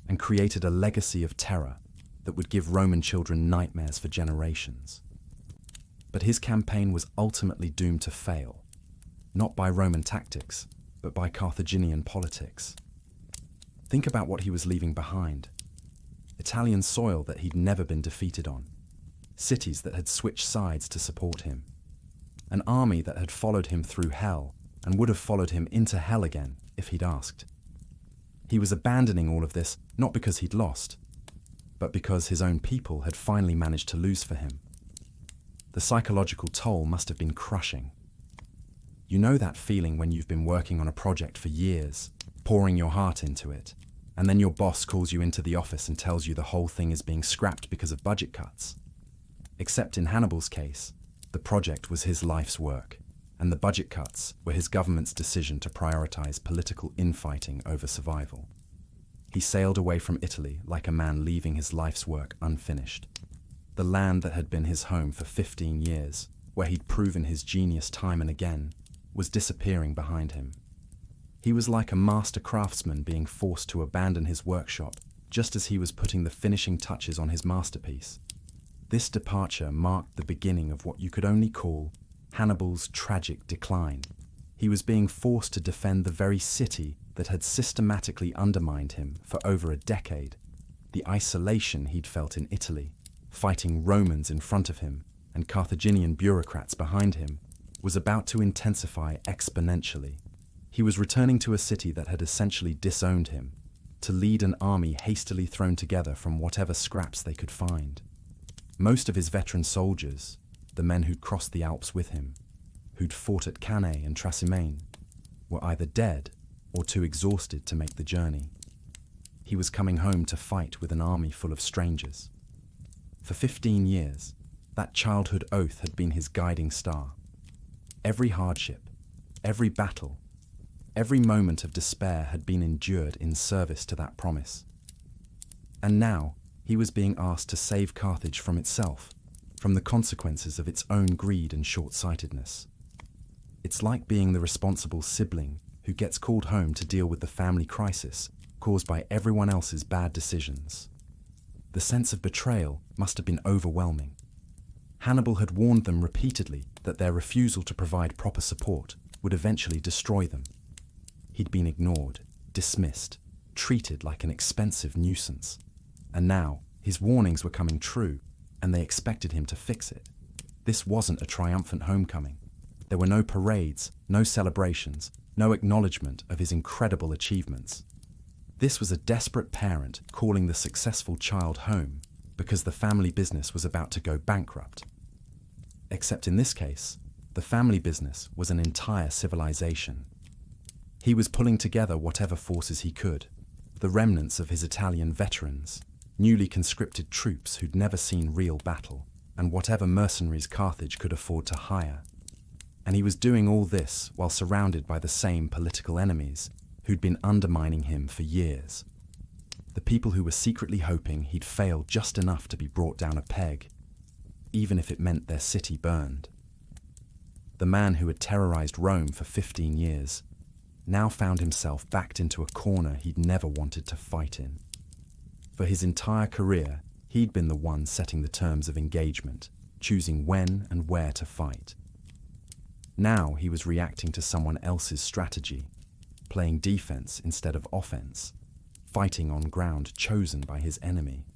and created a legacy of terror that would give Roman children nightmares for generations. But his campaign was ultimately doomed to fail, not by Roman tactics, but by Carthaginian politics. Think about what he was leaving behind. Italian soil that he'd never been defeated on. Cities that had switched sides to support him. An army that had followed him through hell and would have followed him into hell again if he'd asked. He was abandoning all of this not because he'd lost, but because his own people had finally managed to lose for him. The psychological toll must have been crushing. You know that feeling when you've been working on a project for years, pouring your heart into it, and then your boss calls you into the office and tells you the whole thing is being scrapped because of budget cuts. Except in Hannibal's case, the project was his life's work, and the budget cuts were his government's decision to prioritize political infighting over survival. He sailed away from Italy like a man leaving his life's work unfinished. The land that had been his home for 15 years, where he'd proven his genius time and again, was disappearing behind him. He was like a master craftsman being forced to abandon his workshop just as he was putting the finishing touches on his masterpiece. This departure marked the beginning of what you could only call Hannibal's tragic decline. He was being forced to defend the very city that had systematically undermined him for over a decade. The isolation he'd felt in Italy, fighting Romans in front of him and Carthaginian bureaucrats behind him, was about to intensify exponentially. He was returning to a city that had essentially disowned him, to lead an army hastily thrown together from whatever scraps they could find. Most of his veteran soldiers, the men who'd crossed the Alps with him, who'd fought at Cannae and Trasimene, were either dead or too exhausted to make the journey. He was coming home to fight with an army full of strangers. For 15 years, that childhood oath had been his guiding star. Every hardship, every battle, every moment of despair had been endured in service to that promise. And now, he was being asked to save Carthage from itself, from the consequences of its own greed and short-sightedness. It's like being the responsible sibling who gets called home to deal with the family crisis caused by everyone else's bad decisions. The sense of betrayal must have been overwhelming. Hannibal had warned them repeatedly that their refusal to provide proper support would eventually destroy them. He'd been ignored, dismissed, treated like an expensive nuisance. And now, his warnings were coming true, and they expected him to fix it. This wasn't a triumphant homecoming. There were no parades, no celebrations, no acknowledgement of his incredible achievements. This was a desperate parent calling the successful child home because the family business was about to go bankrupt. Except in this case, the family business was an entire civilization. He was pulling together whatever forces he could, the remnants of his Italian veterans, newly conscripted troops who'd never seen real battle, and whatever mercenaries Carthage could afford to hire. And he was doing all this while surrounded by the same political enemies who'd been undermining him for years. The people who were secretly hoping he'd fail just enough to be brought down a peg. even if it meant their city burned. The man who had terrorized Rome for 15 years now found himself backed into a corner he'd never wanted to fight in. For his entire career, he'd been the one setting the terms of engagement, choosing when and where to fight. Now he was reacting to someone else's strategy, playing defense instead of offense, fighting on ground chosen by his enemy.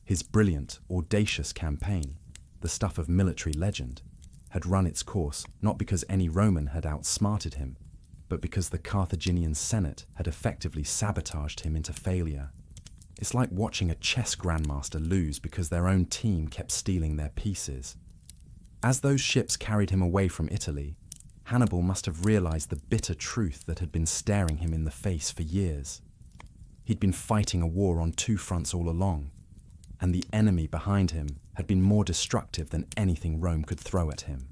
His brilliant, audacious campaign, the stuff of military legend, had run its course not because any Roman had outsmarted him, but because the Carthaginian Senate had effectively sabotaged him into failure. It's like watching a chess grandmaster lose because their own team kept stealing their pieces. As those ships carried him away from Italy, Hannibal must have realized the bitter truth that had been staring him in the face for years. He'd been fighting a war on two fronts all along, and the enemy behind him had been more destructive than anything Rome could throw at him.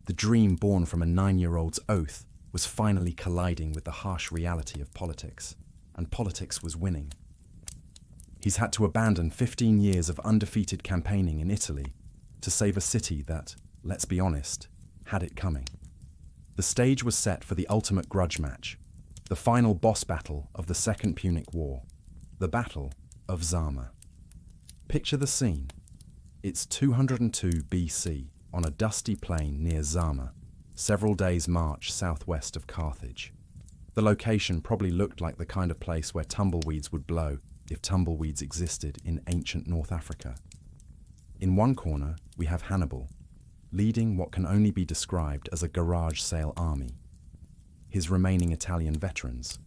The dream born from a 9-year-old's oath was finally colliding with the harsh reality of politics, and politics was winning. He's had to abandon 15 years of undefeated campaigning in Italy to save a city that, let's be honest, had it coming. The stage was set for the ultimate grudge match, the final boss battle of the Second Punic War, the Battle of Zama. Picture the scene. It's 202 BC on a dusty plain near Zama, several days' march southwest of Carthage. The location probably looked like the kind of place where tumbleweeds would blow if tumbleweeds existed in ancient North Africa. In one corner, we have Hannibal, leading what can only be described as a garage sale army. His remaining Italian veterans,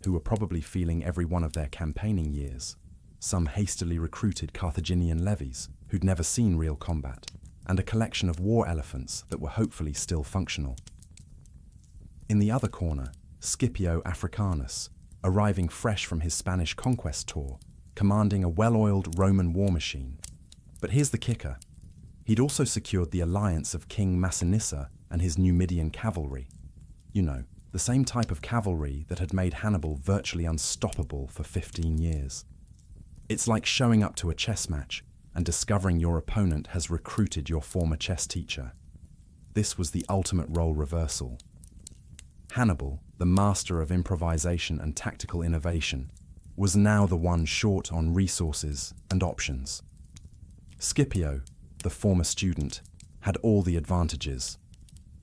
who were probably feeling every one of their campaigning years, some hastily recruited Carthaginian levies who'd never seen real combat, and a collection of war elephants that were hopefully still functional. In the other corner, Scipio Africanus, arriving fresh from his Spanish conquest tour, commanding a well-oiled Roman war machine. But here's the kicker. He'd also secured the alliance of King Massinissa and his Numidian cavalry. You know, the same type of cavalry that had made Hannibal virtually unstoppable for 15 years. It's like showing up to a chess match and discovering your opponent has recruited your former chess teacher. This was the ultimate role reversal. Hannibal, the master of improvisation and tactical innovation, was now the one short on resources and options. Scipio, the former student, had all the advantages: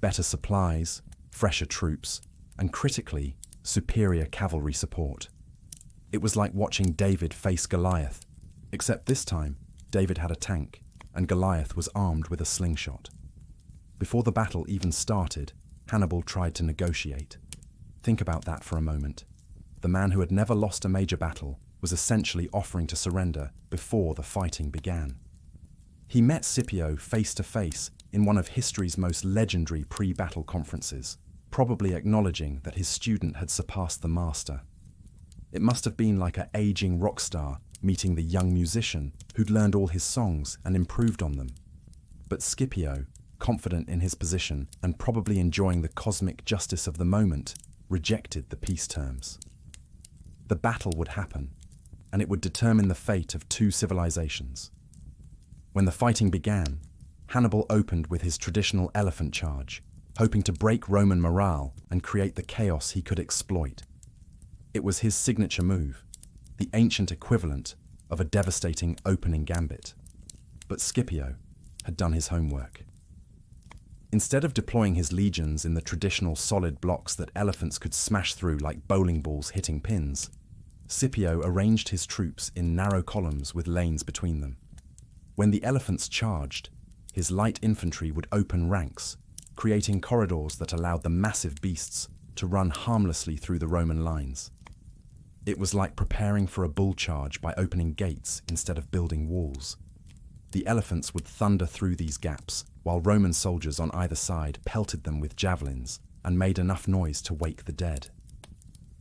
better supplies, fresher troops, and critically, superior cavalry support. It was like watching David face Goliath, except this time, David had a tank, and Goliath was armed with a slingshot. Before the battle even started, Hannibal tried to negotiate. Think about that for a moment. The man who had never lost a major battle was essentially offering to surrender before the fighting began. He met Scipio face to face in one of history's most legendary pre-battle conferences, probably acknowledging that his student had surpassed the master. It must have been like an aging rock star meeting the young musician who'd learned all his songs and improved on them. But Scipio, confident in his position and probably enjoying the cosmic justice of the moment, rejected the peace terms. The battle would happen, and it would determine the fate of two civilizations. When the fighting began, Hannibal opened with his traditional elephant charge, hoping to break Roman morale and create the chaos he could exploit. It was his signature move, the ancient equivalent of a devastating opening gambit. But Scipio had done his homework. Instead of deploying his legions in the traditional solid blocks that elephants could smash through like bowling balls hitting pins, Scipio arranged his troops in narrow columns with lanes between them. When the elephants charged, his light infantry would open ranks, creating corridors that allowed the massive beasts to run harmlessly through the Roman lines. It was like preparing for a bull charge by opening gates instead of building walls. The elephants would thunder through these gaps, while Roman soldiers on either side pelted them with javelins and made enough noise to wake the dead.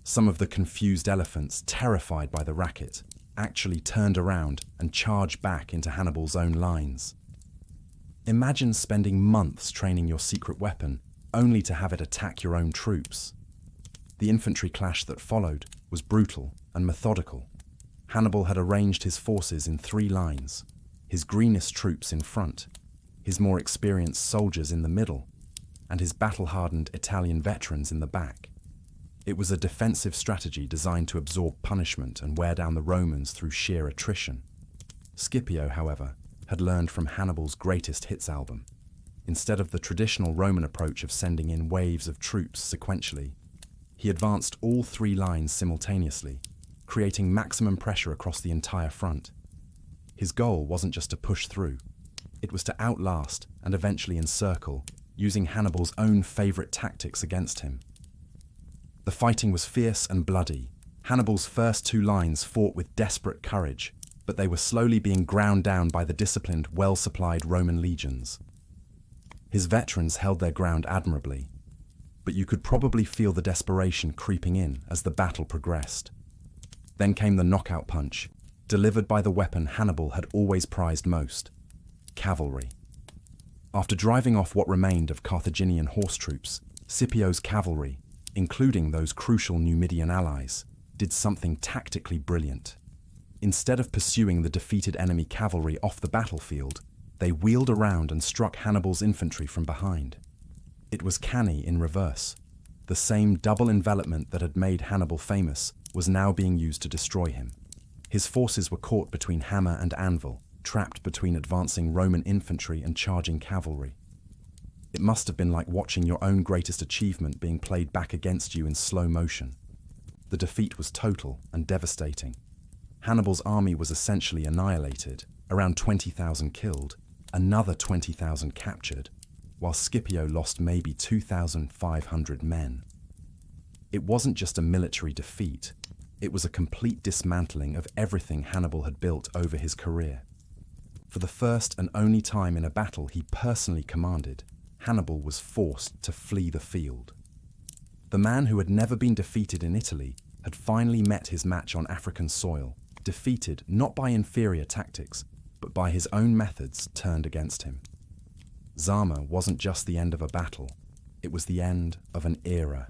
Some of the confused elephants, terrified by the racket, actually turned around and charged back into Hannibal's own lines. Imagine spending months training your secret weapon, only to have it attack your own troops. The infantry clash that followed was brutal and methodical. Hannibal had arranged his forces in 3 lines. his greenest troops in front, his more experienced soldiers in the middle, and his battle-hardened Italian veterans in the back. It was a defensive strategy designed to absorb punishment and wear down the Romans through sheer attrition. Scipio, however, had learned from Hannibal's greatest hits album. Instead of the traditional Roman approach of sending in waves of troops sequentially, he advanced all three lines simultaneously, creating maximum pressure across the entire front. His goal wasn't just to push through, it was to outlast and eventually encircle, using Hannibal's own favorite tactics against him. The fighting was fierce and bloody. Hannibal's first two lines fought with desperate courage, but they were slowly being ground down by the disciplined, well-supplied Roman legions. His veterans held their ground admirably, but you could probably feel the desperation creeping in as the battle progressed. Then came the knockout punch, delivered by the weapon Hannibal had always prized most: cavalry. After driving off what remained of Carthaginian horse troops, Scipio's cavalry, including those crucial Numidian allies, did something tactically brilliant. Instead of pursuing the defeated enemy cavalry off the battlefield, they wheeled around and struck Hannibal's infantry from behind. It was canny in reverse. The same double envelopment that had made Hannibal famous was now being used to destroy him. His forces were caught between hammer and anvil, trapped between advancing Roman infantry and charging cavalry. It must have been like watching your own greatest achievement being played back against you in slow motion. The defeat was total and devastating. Hannibal's army was essentially annihilated, around 20,000 killed, another 20,000 captured, while Scipio lost maybe 2,500 men. It wasn't just a military defeat, it was a complete dismantling of everything Hannibal had built over his career. For the first and only time in a battle he personally commanded, Hannibal was forced to flee the field. The man who had never been defeated in Italy had finally met his match on African soil, defeated not by inferior tactics, but by his own methods turned against him. Zama wasn't just the end of a battle, it was the end of an era.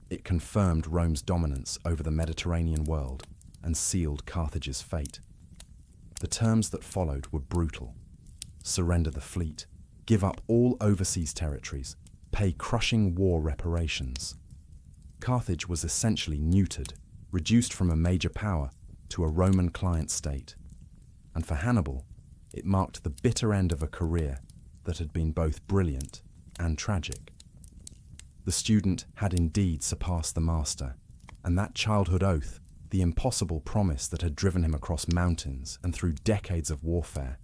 It confirmed Rome's dominance over the Mediterranean world and sealed Carthage's fate. The terms that followed were brutal. Surrender the fleet, give up all overseas territories, pay crushing war reparations. Carthage was essentially neutered, reduced from a major power to a Roman client state. And for Hannibal, it marked the bitter end of a career that had been both brilliant and tragic. The student had indeed surpassed the master, and that childhood oath, the impossible promise that had driven him across mountains and through decades of warfare,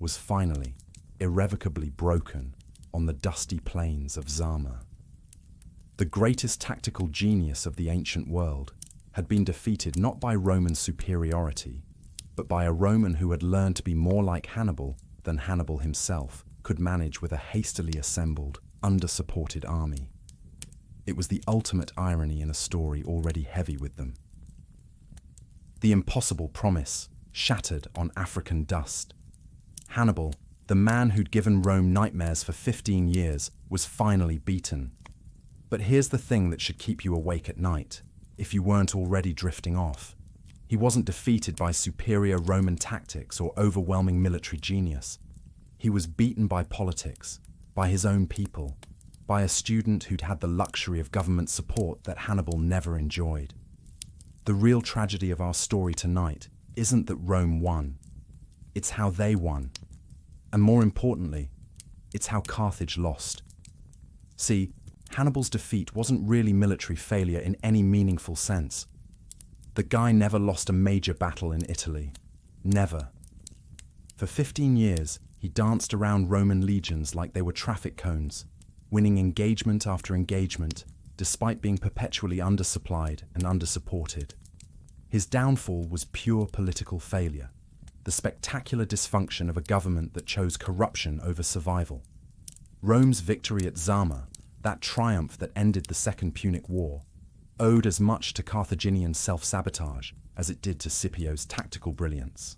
was finally, irrevocably broken on the dusty plains of Zama. The greatest tactical genius of the ancient world had been defeated not by Roman superiority, but by a Roman who had learned to be more like Hannibal than Hannibal himself could manage with a hastily assembled, under-supported army. It was the ultimate irony in a story already heavy with them. The impossible promise shattered on African dust. Hannibal, the man who'd given Rome nightmares for 15 years, was finally beaten. But here's the thing that should keep you awake at night, if you weren't already drifting off. He wasn't defeated by superior Roman tactics or overwhelming military genius. He was beaten by politics, by his own people, by a student who'd had the luxury of government support that Hannibal never enjoyed. The real tragedy of our story tonight isn't that Rome won. It's how they won. And more importantly, it's how Carthage lost. See, Hannibal's defeat wasn't really military failure in any meaningful sense. The guy never lost a major battle in Italy. Never. For 15 years, he danced around Roman legions like they were traffic cones, winning engagement after engagement, despite being perpetually undersupplied and undersupported. His downfall was pure political failure, the spectacular dysfunction of a government that chose corruption over survival. Rome's victory at Zama, that triumph that ended the Second Punic War, owed as much to Carthaginian self-sabotage as it did to Scipio's tactical brilliance.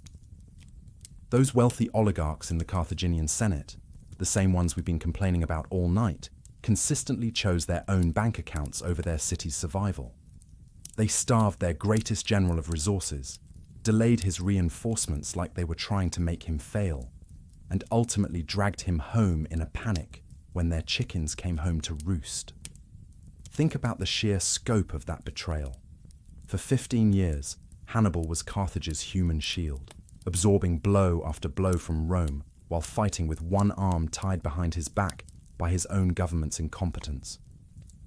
Those wealthy oligarchs in the Carthaginian Senate, the same ones we've been complaining about all night, consistently chose their own bank accounts over their city's survival. They starved their greatest general of resources, delayed his reinforcements like they were trying to make him fail, and ultimately dragged him home in a panic when their chickens came home to roost. Think about the sheer scope of that betrayal. For 15 years, Hannibal was Carthage's human shield, absorbing blow after blow from Rome while fighting with one arm tied behind his back by his own government's incompetence.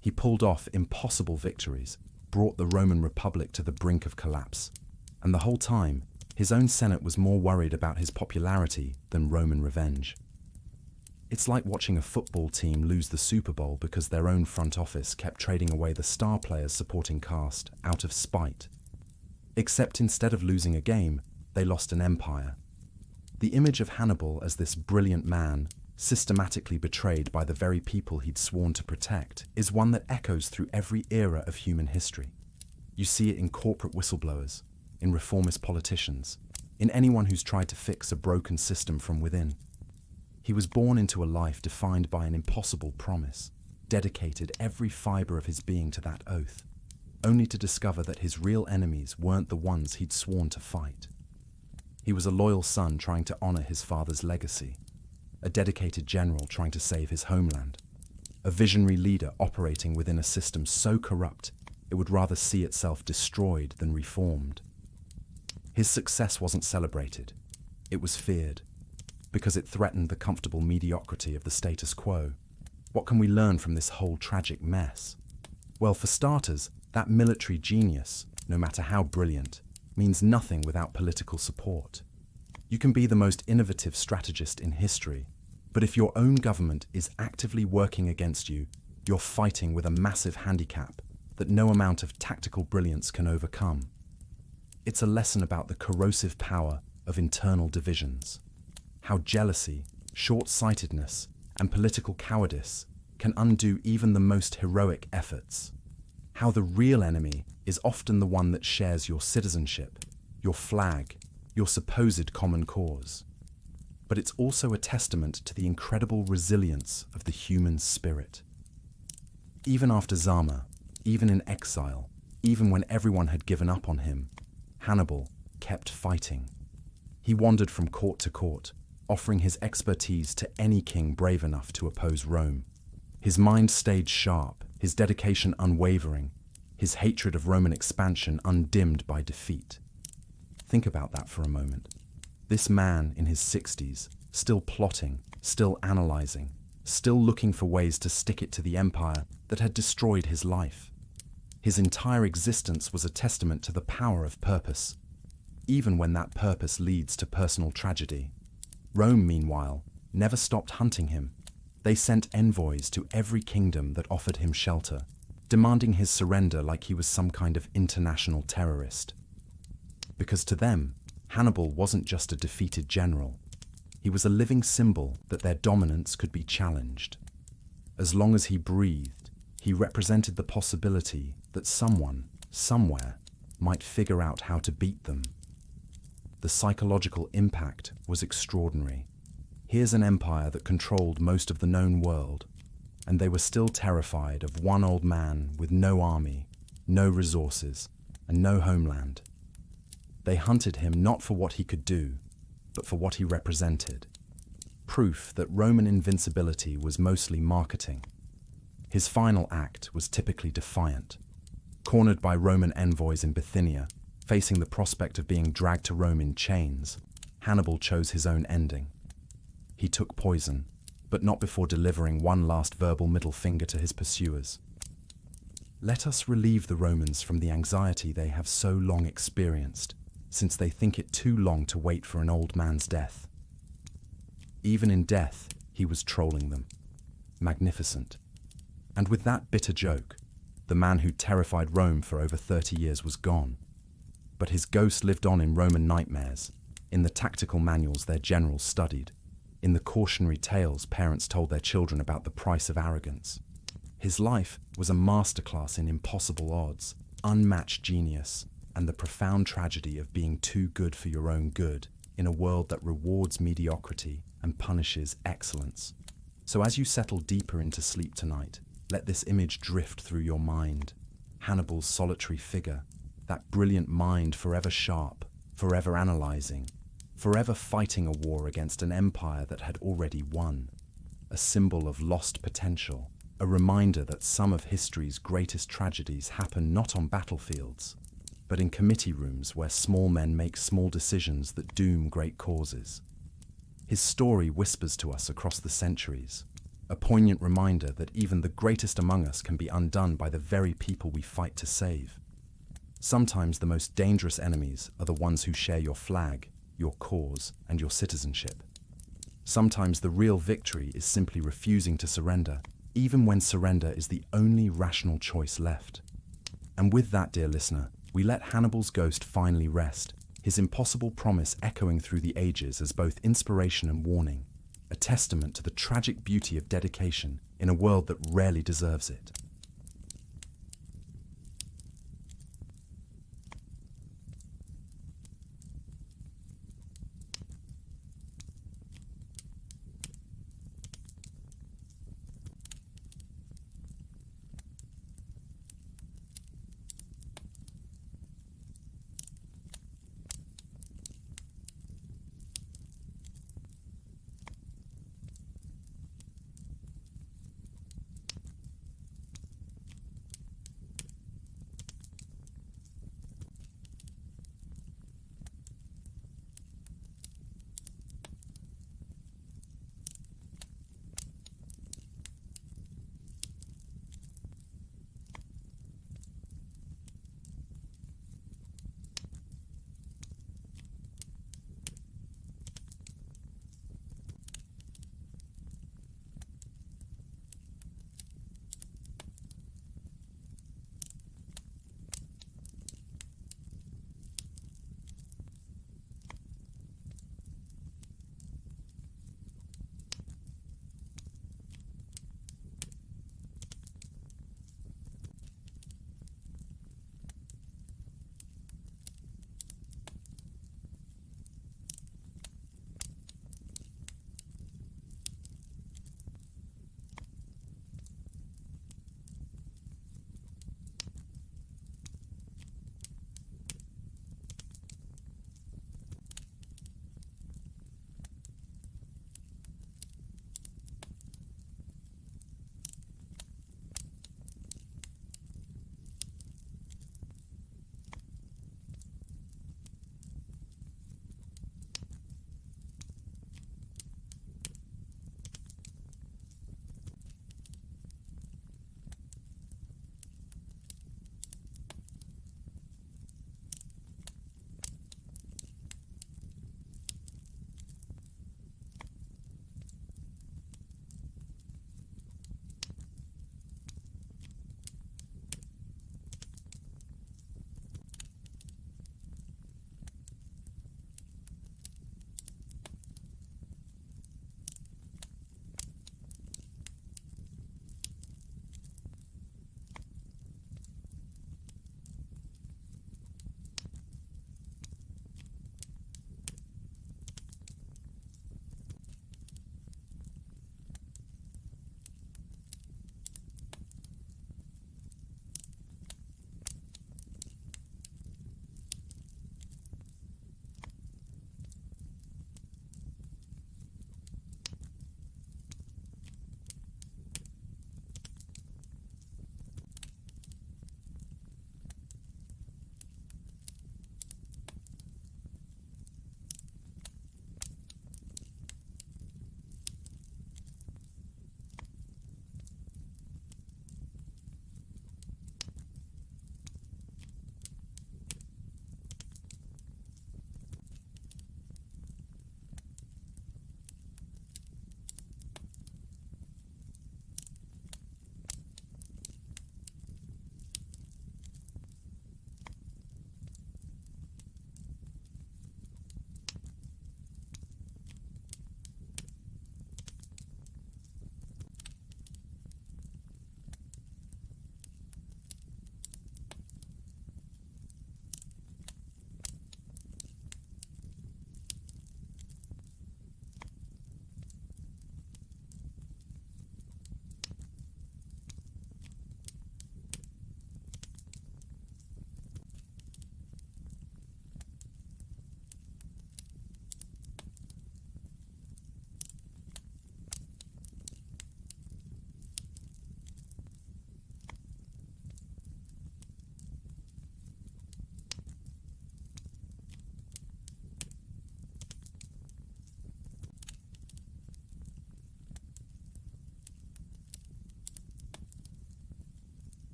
He pulled off impossible victories, brought the Roman Republic to the brink of collapse, and the whole time, his own Senate was more worried about his popularity than Roman revenge. It's like watching a football team lose the Super Bowl because their own front office kept trading away the star players' supporting cast out of spite. Except instead of losing a game, they lost an empire. The image of Hannibal as this brilliant man, systematically betrayed by the very people he'd sworn to protect, is one that echoes through every era of human history. You see it in corporate whistleblowers, in reformist politicians, in anyone who's tried to fix a broken system from within. He was born into a life defined by an impossible promise, dedicated every fiber of his being to that oath, only to discover that his real enemies weren't the ones he'd sworn to fight. He was a loyal son trying to honor his father's legacy, a dedicated general trying to save his homeland, a visionary leader operating within a system so corrupt it would rather see itself destroyed than reformed. His success wasn't celebrated, it was feared, because it threatened the comfortable mediocrity of the status quo. What can we learn from this whole tragic mess? Well, for starters, that military genius, no matter how brilliant, means nothing without political support. You can be the most innovative strategist in history, but if your own government is actively working against you, you're fighting with a massive handicap that no amount of tactical brilliance can overcome. It's a lesson about the corrosive power of internal divisions, how jealousy, short-sightedness, and political cowardice can undo even the most heroic efforts, how the real enemy is often the one that shares your citizenship, your flag, your supposed common cause. But it's also a testament to the incredible resilience of the human spirit. Even after Zama, even in exile, even when everyone had given up on him, Hannibal kept fighting. He wandered from court to court, offering his expertise to any king brave enough to oppose Rome. His mind stayed sharp, his dedication unwavering, his hatred of Roman expansion undimmed by defeat. Think about that for a moment. This man in his 60s, still plotting, still analyzing, still looking for ways to stick it to the empire that had destroyed his life. His entire existence was a testament to the power of purpose, even when that purpose leads to personal tragedy. Rome, meanwhile, never stopped hunting him. They sent envoys to every kingdom that offered him shelter, demanding his surrender like he was some kind of international terrorist. Because to them, Hannibal wasn't just a defeated general. He was a living symbol that their dominance could be challenged. As long as he breathed, he represented the possibility that someone, somewhere, might figure out how to beat them. The psychological impact was extraordinary. Here's an empire that controlled most of the known world, and they were still terrified of one old man with no army, no resources, and no homeland. They hunted him not for what he could do, but for what he represented. Proof that Roman invincibility was mostly marketing. His final act was typically defiant. Cornered by Roman envoys in Bithynia, facing the prospect of being dragged to Rome in chains, Hannibal chose his own ending. He took poison, but not before delivering one last verbal middle finger to his pursuers. Let us relieve the Romans from the anxiety they have so long experienced, since they think it too long to wait for an old man's death. Even in death, he was trolling them. Magnificent. And with that bitter joke, the man who terrified Rome for over 30 years was gone. But his ghost lived on in Roman nightmares, in the tactical manuals their generals studied, in the cautionary tales parents told their children about the price of arrogance. His life was a masterclass in impossible odds, unmatched genius, and the profound tragedy of being too good for your own good in a world that rewards mediocrity and punishes excellence. So as you settle deeper into sleep tonight, let this image drift through your mind. Hannibal's solitary figure, that brilliant mind forever sharp, forever analyzing, forever fighting a war against an empire that had already won. A symbol of lost potential, a reminder that some of history's greatest tragedies happen not on battlefields, but in committee rooms where small men make small decisions that doom great causes. His story whispers to us across the centuries, a poignant reminder that even the greatest among us can be undone by the very people we fight to save. Sometimes the most dangerous enemies are the ones who share your flag, your cause, and your citizenship. Sometimes the real victory is simply refusing to surrender, even when surrender is the only rational choice left. And with that, dear listener, we let Hannibal's ghost finally rest, his impossible promise echoing through the ages as both inspiration and warning, a testament to the tragic beauty of dedication in a world that rarely deserves it.